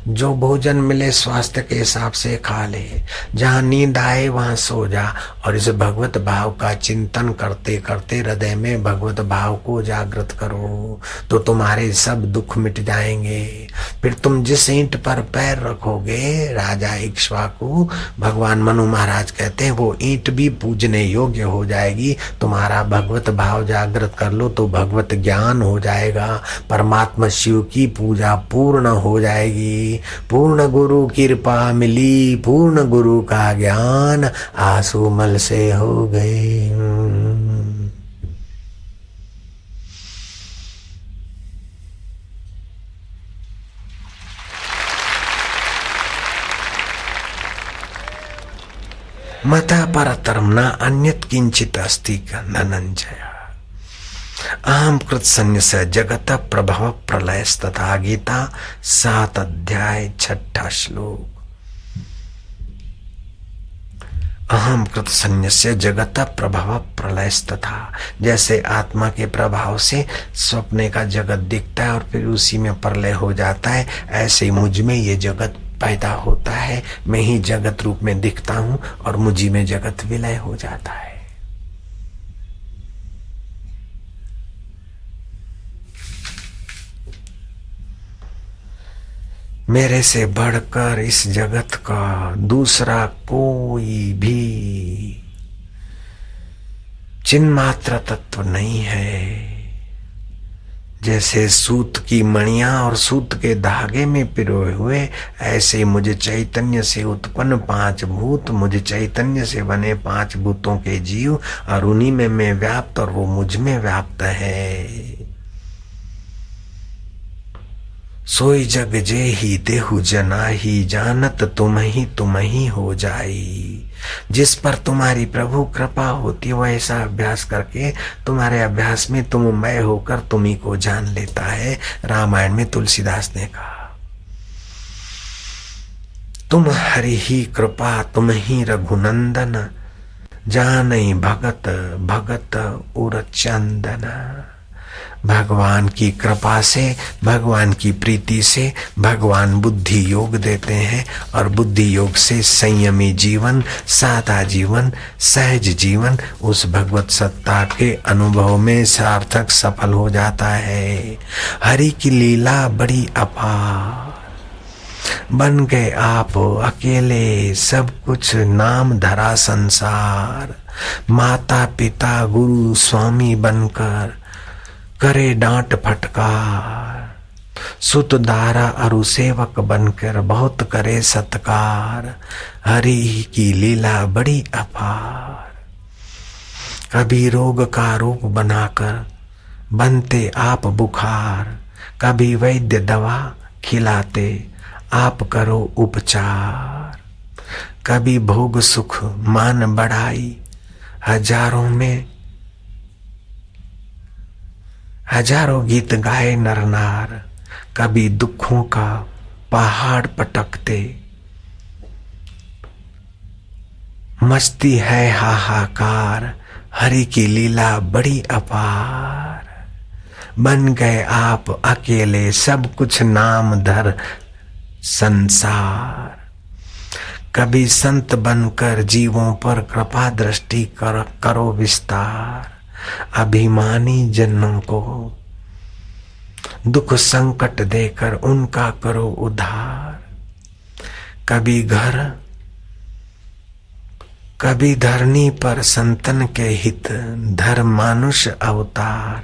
जो भोजन मिले स्वास्थ्य के हिसाब से खा ले, जहाँ नींद आए वहां सो जा, और इस भगवत भाव का चिंतन करते करते हृदय में भगवत भाव को जागृत करो तो तुम्हारे सब दुख मिट जाएंगे। फिर तुम जिस ईंट पर पैर रखोगे, राजा इक्ष्वाकु भगवान मनु महाराज कहते हैं, वो ईंट भी पूजने योग्य हो जाएगी। तुम्हारा भगवत भाव जागृत कर लो तो भगवत ज्ञान हो जाएगा, परमात्मा शिव की पूजा पूर्ण हो जाएगी। पूर्ण गुरु कृपा मिली, पूर्ण गुरु का ज्ञान आंसू से हो गए। मता परतरम न अन्यत किंचित अस्ति धनंजय। अहम कृत संन्यास जगत प्रभव प्रलय तथा। गीता 7 अध्याय 6 श्लोक। अहम कृत संन्यास्य जगत प्रभाव प्रलय तथा। जैसे आत्मा के प्रभाव से स्वप्ने का जगत दिखता है और फिर उसी में प्रलय हो जाता है, ऐसे ही मुझ में ये जगत पैदा होता है। मैं ही जगत रूप में दिखता हूं और मुझी में जगत विलय हो जाता है। मेरे से बढ़कर इस जगत का दूसरा कोई भी चिन्मात्र तत्व नहीं है। जैसे सूत की मणियां और सूत के धागे में पिरोए हुए, ऐसे मुझे चैतन्य से उत्पन्न 5 भूत, मुझे चैतन्य से बने 5 भूतों के जीव, और उन्हीं में मैं व्याप्त और वो मुझ में व्याप्त है। सोई जग जे ही देहु जना ही, जानत तुम ही हो जाई। जिस पर तुम्हारी प्रभु कृपा होती है, वो ऐसा अभ्यास करके तुम्हारे अभ्यास में तुम मय होकर तुम्ही को जान लेता है। रामायण में तुलसीदास ने कहा, तुम हरि ही कृपा तुम ही रघुनंदन, जानई भगत भगत उर चंदन। भगवान की कृपा से, भगवान की प्रीति से भगवान बुद्धि योग देते हैं, और बुद्धि योग से संयमी जीवन, सादा जीवन, सहज जीवन उस भगवत सत्ता के अनुभव में सार्थक सफल हो जाता है। हरि की लीला बड़ी अपार, बन गए आप अकेले सब कुछ, नाम धरा संसार। माता पिता गुरु स्वामी बनकर करे डांट फटकार, सुत दारा अरु सेवक बनकर बहुत करे सत्कार। हरि की लीला बड़ी अपार। कभी रोग का रूप बनाकर बनते आप बुखार, कभी वैद्य दवा खिलाते आप करो उपचार। कभी भोग सुख मान बढ़ाई, हजारों गीत गाए नर नार। कभी दुखों का पहाड़ पटकते, मस्ती है हाहाकार। हरि की लीला बड़ी अपार, बन गए आप अकेले सब कुछ, नाम धर संसार। कभी संत बनकर जीवों पर कृपा दृष्टि करो विस्तार। अभिमानी जनों को दुख संकट देकर उनका करो उद्धार। कभी धरनी पर संतन के हित, धर्म मानुष अवतार।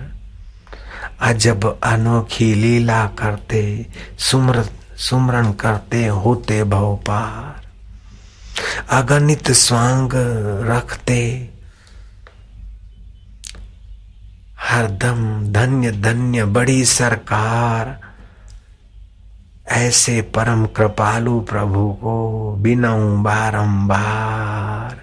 अजब अनोखी लीला करते, सुमरन करते होते भव पार। अगणित स्वांग रखते हरदम, धन्य धन्य बड़ी सरकार। ऐसे परम कृपालु प्रभु को बिनाऊं बारंबार।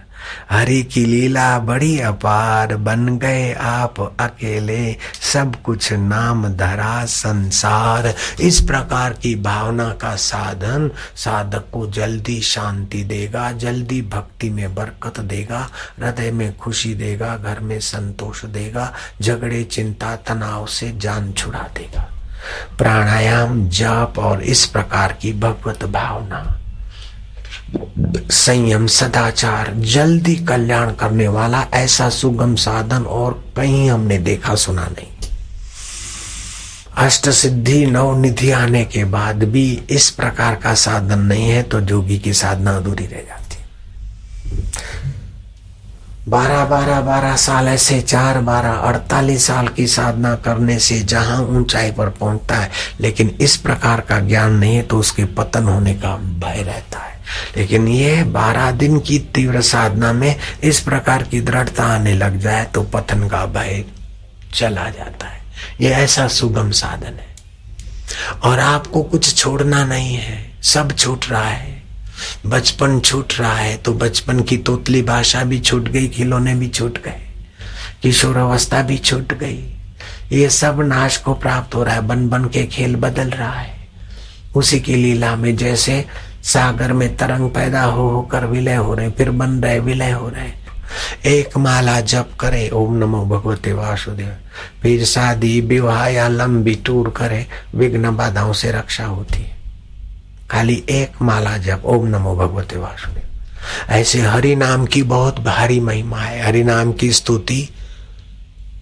हरि की लीला बड़ी अपार, बन गए आप अकेले सब कुछ, नाम धरा संसार। इस प्रकार की भावना का साधन साधक को जल्दी शांति देगा, जल्दी भक्ति में बरकत देगा, हृदय में खुशी देगा, घर में संतोष देगा, झगड़े चिंता तनाव से जान छुड़ा देगा। प्राणायाम जप और इस प्रकार की भगवत भावना, संयम सदाचार जल्दी कल्याण करने वाला ऐसा सुगम साधन और कहीं हमने देखा सुना नहीं। अष्ट सिद्धि 9 निधि आने के बाद भी इस प्रकार का साधन नहीं है तो जोगी की साधना अधूरी रह जाती। 12 साल ऐसे 4 12 48 साल की साधना करने से जहां ऊंचाई पर पहुंचता है, लेकिन इस प्रकार का ज्ञान नहीं है तो उसके पतन होने का भय रहता है। लेकिन ये 12 दिन की तीव्र साधना में इस प्रकार की दृढ़ता आने लग जाए तो पतन का भय चला जाता है। ये ऐसा सुगम साधन है और आपको कुछ छोड़ना नहीं है, सब छूट रहा है। बचपन छूट रहा है तो बचपन की तोतली भाषा भी छूट गई, खिलौने भी छूट गए, किशोर अवस्था भी छूट गई, ये सब नाश को प्राप्त हो रहा है, बन बन के खेल बदल रहा है। उसी की लीला में जैसे सागर में तरंग पैदा हो होकर विलय हो रहे, फिर बन रहे, विलय हो रहे। एक माला जप करे ओम नमो भगवते वासुदेव, फिर शादी विवाह या लंबी टूर करे, विघ्न बाधाओं से रक्षा होती है। खाली एक माला जप ओम नमो भगवते वासुदेव। ऐसे हरि नाम की बहुत भारी महिमा है। हरि नाम की स्तुति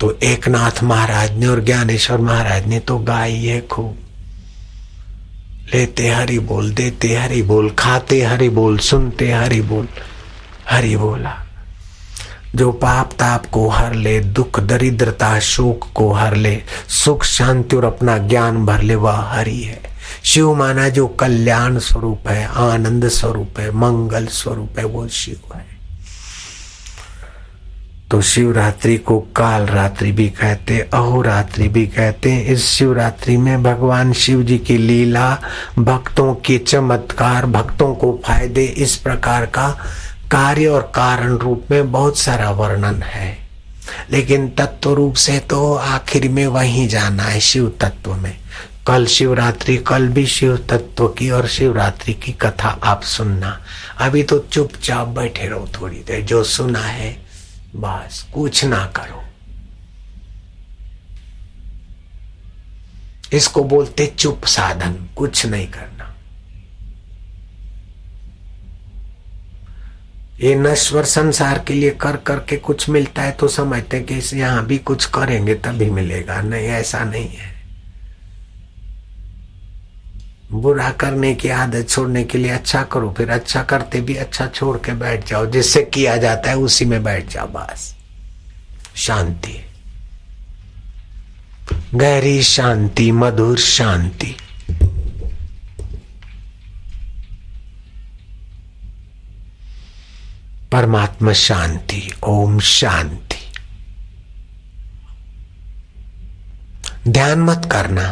तो एकनाथ महाराज ने और ज्ञानेश्वर महाराज ने तो गाई है खूब। लेते हरि बोल, देते हरि बोल, खाते हरि बोल, सुनते हरि बोल। हरि बोला जो पाप ताप को हर ले, दुख दरिद्रता शोक को हर ले, सुख शांति और अपना ज्ञान भर ले, वह हरि है। शिव माना जो कल्याण स्वरूप है, आनंद स्वरूप है, मंगल स्वरूप है, वो शिव है। तो शिवरात्रि को काल रात्रि भी कहते, अहोरात्रि भी कहते। इस शिवरात्रि में भगवान शिव जी की लीला, भक्तों के चमत्कार, भक्तों को फायदे, इस प्रकार का कार्य और कारण रूप में बहुत सारा वर्णन है। लेकिन तत्व रूप से तो आखिर में वहीं जाना है, शिव तत्व में। कल शिवरात्रि, कल भी शिव तत्व की और शिवरात्रि की कथा आप सुनना। अभी तो चुपचाप बैठे रहो थोड़ी देर, जो सुना है बस, कुछ ना करो। इसको बोलते चुप साधन, कुछ नहीं करना। ये नश्वर संसार के लिए कर करके कुछ मिलता है तो समझते हैं कि इस यहां भी कुछ करेंगे तभी मिलेगा। नहीं, ऐसा नहीं है। बुरा करने की आदत छोड़ने के लिए अच्छा करो, फिर अच्छा करते भी अच्छा छोड़ के बैठ जाओ। जिससे किया जाता है उसी में बैठ जाओ, बस शांति, गहरी शांति, मधुर शांति। परमात्मा शांति, ओम शांति। ध्यान मत करना,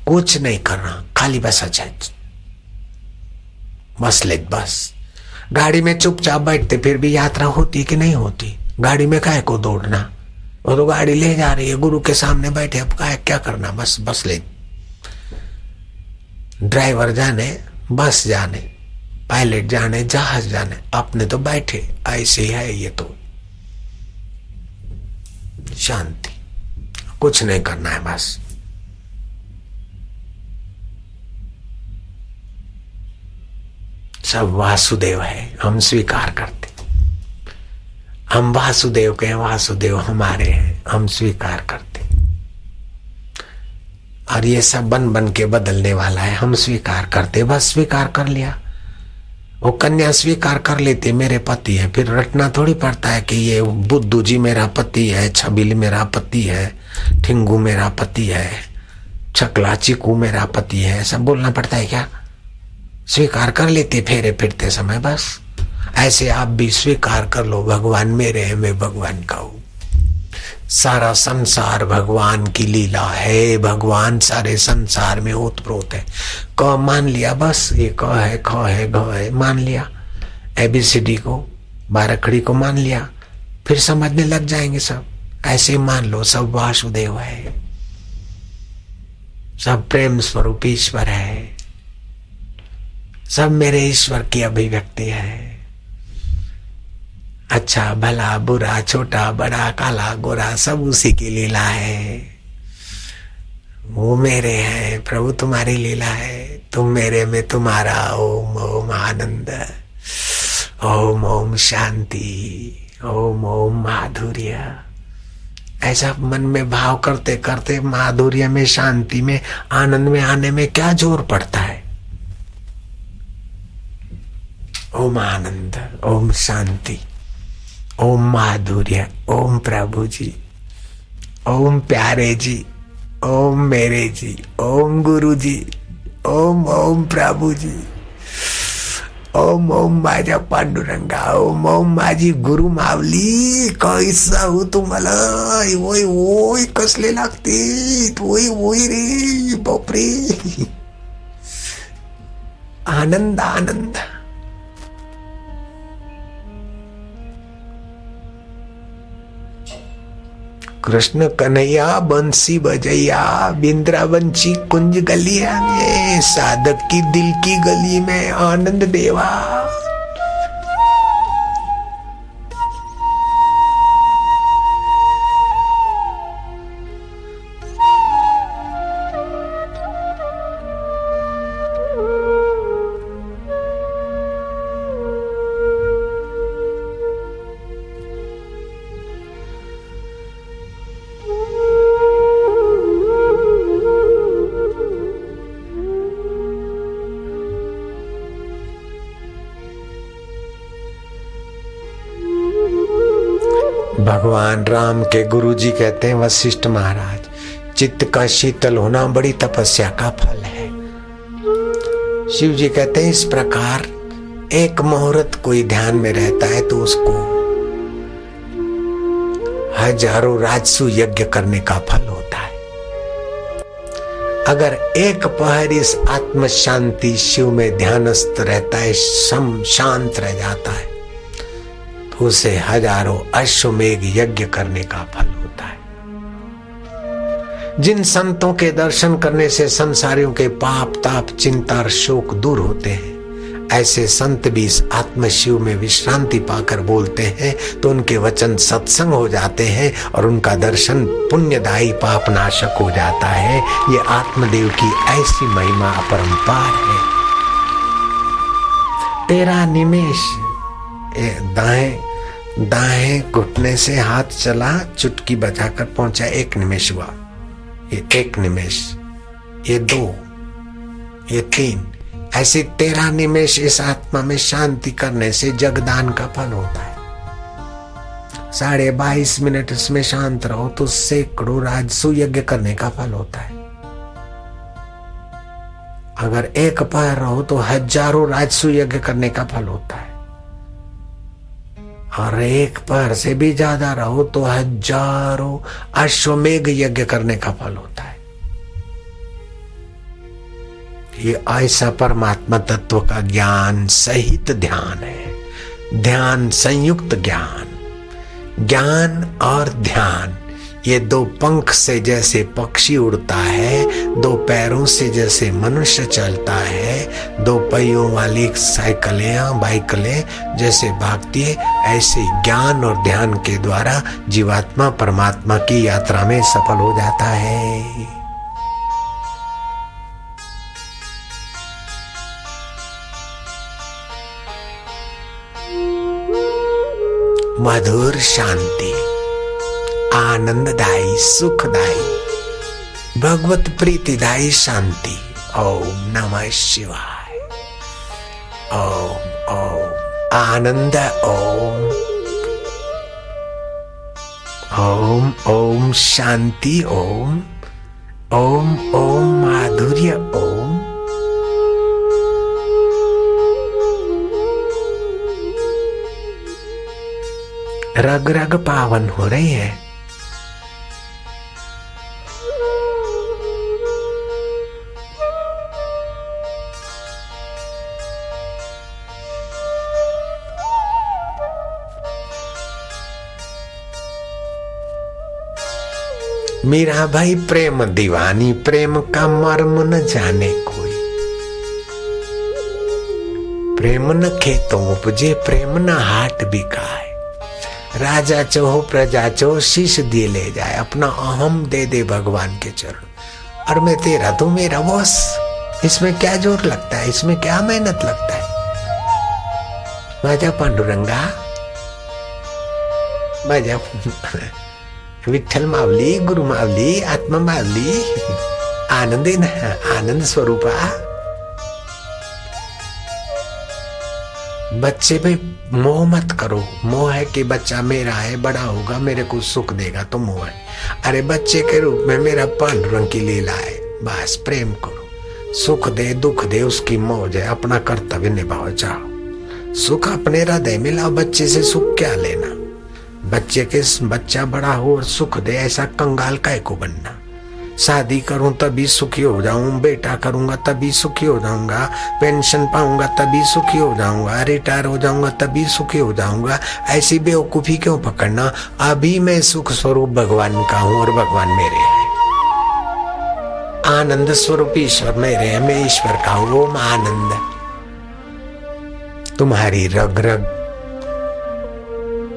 कुछ नहीं करना, खाली बस अच्छा बस ले, बस। गाड़ी में चुपचाप बैठते फिर भी यात्रा होती कि नहीं होती? गाड़ी में काहे को दौड़ना, वो तो गाड़ी ले जा रही है, गुरु के सामने बैठे, अब काहे क्या करना, बस बस ले। ड्राइवर जाने, बस जाने, पायलट जाने, जहाज जाने, अपने तो बैठे। ऐसे ही है ये तो शांति, कुछ नहीं करना है बस। सब वासुदेव है, हम स्वीकार करते। हम वासुदेव के हैं, वासुदेव हमारे हैं, हम स्वीकार करते। और ये सब बन बन के बदलने वाला है, हम स्वीकार करते, बस स्वीकार कर लिया। वो कन्या स्वीकार कर लेती मेरे पति है, फिर रटना थोड़ी पड़ता है कि ये बुद्धू जी मेरा पति है, छबील मेरा पति है, ठिंगू मेरा पति है, छकला चिकू मेरा पति है, सब बोलना पड़ता है क्या? स्वीकार कर लेते फेरे फिरते समय, बस। ऐसे आप भी स्वीकार कर लो, भगवान मेरे हैं, मैं भगवान का हूं। सारा संसार भगवान की लीला है, भगवान सारे संसार में ओतप्रोत है। क मान लिया, बस ये क है, ख है, घ है, मान लिया। ABCD को, बारखड़ी को मान लिया, फिर समझने लग जाएंगे सब। ऐसे मान लो सब वासुदेव है, सब प्रेम स्वरूप ईश्वर है, सब मेरे ईश्वर की अभिव्यक्ति है। अच्छा भला बुरा, छोटा बड़ा, काला गोरा, सब उसी की लीला है। वो मेरे हैं, प्रभु तुम्हारी लीला है, तुम मेरे में तुम्हारा। ओम ओम आनंद, ओम ओम शांति, ओम ओम माधुर्य। ऐसा मन में भाव करते करते माधुर्य में, शांति में, आनंद में आने में क्या जोर पड़ता है? ओम आनंद, ओम शांति, ओम माधुर्य, ओम प्रभु जी, ओम प्यारे जी, ओम मेरे जी, ओम गुरु जी, ओम ओम प्रभु जी, ओम ओम माझ्या पांडुरंगा, ओम ओम माझी गुरु मावली. कैसा हो तुम्हाला? ओय ओय कसले लागते, ओय ओय रे बापरे. आनंद आनंद. कृष्ण कन्हैया बंसी बजैया, बिंद्रावंशी कुंज गलिया में, साधक की दिल की गली में आनंद देवा। भगवान राम के गुरुजी कहते हैं, वशिष्ठ महाराज, चित्त का शीतल होना बड़ी तपस्या का फल है। शिव जी कहते हैं, इस प्रकार एक मुहूर्त कोई ध्यान में रहता है तो उसको हजारों राजसु यज्ञ करने का फल होता है। अगर एक पहर इस आत्म शांति शिव में ध्यानस्थ रहता है, सम शांत रह जाता है, उसे हजारों अश्वमेघ यज्ञ करने का फल होता है। जिन संतों के दर्शन करने से संसारियों के पाप ताप चिंता और शोक दूर होते हैं, ऐसे संत भी इस आत्म शिव में विश्रांति पाकर बोलते हैं तो उनके वचन सत्संग हो जाते हैं और उनका दर्शन पुण्यदायी पाप नाशक हो जाता है। ये आत्मदेव की ऐसी महिमा अपरंपार है। तेरा निमेष, दाएं घुटने से हाथ चला, चुटकी बजाकर पहुंचा, 1 निमेष हुआ, ये 1 निमेष, ये 2, ये 3, ऐसे 13 निमेष इस आत्मा में शांति करने से जगदान का फल होता है। 22.5 मिनट इसमें शांत रहो तो सैकड़ों राजसु यज्ञ करने का फल होता है। अगर एक पहर रहो तो हजारों राजसु यज्ञ करने का फल होता है, और एक पहर से भी ज्यादा रहो तो हजारों अश्वमेघ यज्ञ करने का फल होता है। ये ऐसा परमात्मा तत्व का ज्ञान सहित ध्यान है। ध्यान संयुक्त ज्ञान, ज्ञान और ध्यान, ये 2 पंख से जैसे पक्षी उड़ता है, 2 पैरों से जैसे मनुष्य चलता है, 2 पहियों वाली साइकिलें या बाइकलें जैसे भागती है, ऐसे ज्ञान और ध्यान के द्वारा जीवात्मा परमात्मा की यात्रा में सफल हो जाता है। मधुर शांति, आनंददायी सुखदायी भगवत प्रीतिदायी शांति। ओम नमः शिवाय। ओम ओम आनंद, ओम ओम ओम शांति, ओम ओम ओम माधुर्य, ओम। रग रग पावन हो रही है। मीरा भाई प्रेम दीवानी, प्रेम का मर्म न जाने कोई। प्रेम न खेतों उपजे, प्रेम न हाट बिकाए। राजा चो प्रजा चो, शीश दिए ले जाए, अपना अहम दे दे भगवान के चरण। और मैं तेरा तू मेरा बॉस, इसमें क्या जोर लगता है, इसमें क्या मेहनत लगता है। माझा पांडुरंगा, माझा विठ्ठल मावली, गुरु मावली, आत्मा मावली, आनंद स्वरूपा। बच्चे पे मोह मत करो। मोह है कि बच्चा मेरा है, बड़ा होगा मेरे को सुख देगा तो मोह है। अरे बच्चे के रूप में मेरा पांडुरंग की लीला है, बस प्रेम करो। सुख दे दुख दे उसकी मौज है, अपना कर्तव्य निभाओ। जाओ सुख अपने हृदय में लाओ। बच्चे से सुख क्या लेना। बच्चा बड़ा हो और सुख दे, ऐसा कंगाल काय को बनना। शादी करूं तभी सुखी हो जाऊं, बेटा करूंगा तभी सुखी हो जाऊंगा, पेंशन पाऊंगा तभी सुखी हो जाऊंगा, रिटायर हो जाऊंगा तभी सुखी हो जाऊंगा। ऐसी बेवकूफी क्यों पकड़ना? अभी मैं सुख स्वरूप भगवान का हूं और भगवान मेरे हैं। आनंद स्वरूप ईश्वर मेरे हैं, मैं ईश्वर का हूं। ओम आनंद। तुम्हारी रग रग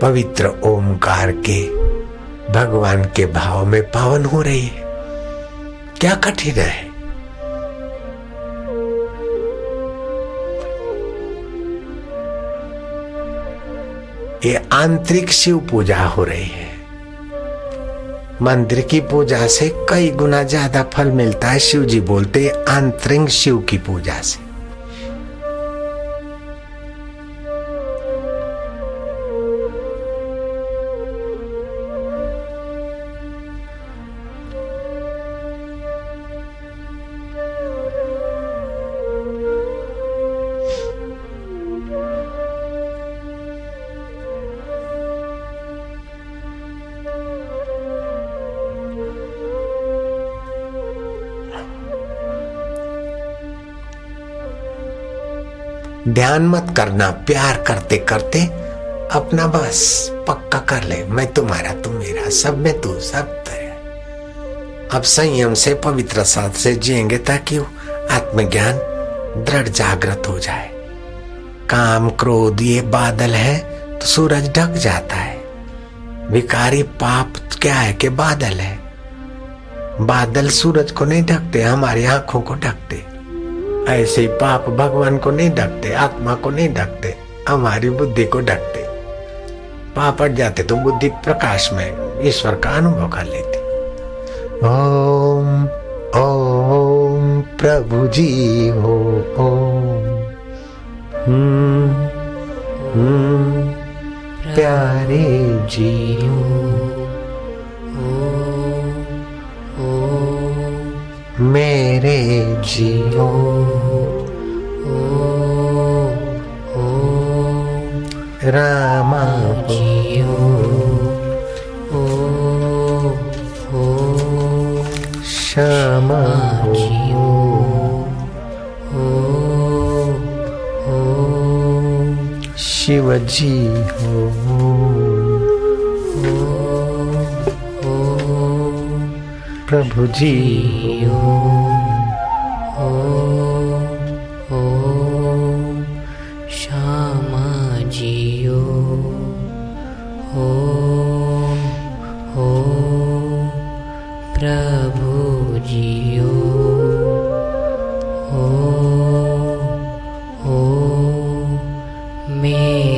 पवित्र ओमकार के भगवान के भाव में पावन हो रही है। क्या कठिन है? ये आंतरिक शिव पूजा हो रही है। मंदिर की पूजा से कई गुना ज्यादा फल मिलता है, शिव जी बोलते, आंतरिक शिव की पूजा से। ध्यान मत करना, प्यार करते करते अपना बस पक्का कर ले, मैं तुम्हारा तुम मेरा, सब में तू सब तेरा। अब संयम से पवित्र साथ से जिएंगे ताकि आत्मज्ञान दृढ़ जागृत हो जाए। काम क्रोध ये बादल है तो सूरज ढक जाता है। विकारी पाप क्या है कि बादल है, बादल सूरज को नहीं ढकते, हमारी आंखों को ढकते। ऐसे ही पाप भगवान को नहीं ढकते, आत्मा को नहीं ढकते, हमारी बुद्धि को ढकते। पाप हट जाते तो बुद्धि प्रकाश में ईश्वर का अनुभव कर लेती। ओम ओम प्रभु जी हो ओम। प्यारे जी हो मेरे जियो। रामा जियो। श्यामा जियो। शिव जी हो। प्रभु जी हो। श्यामा जियो। प्रभु जियो। मेरे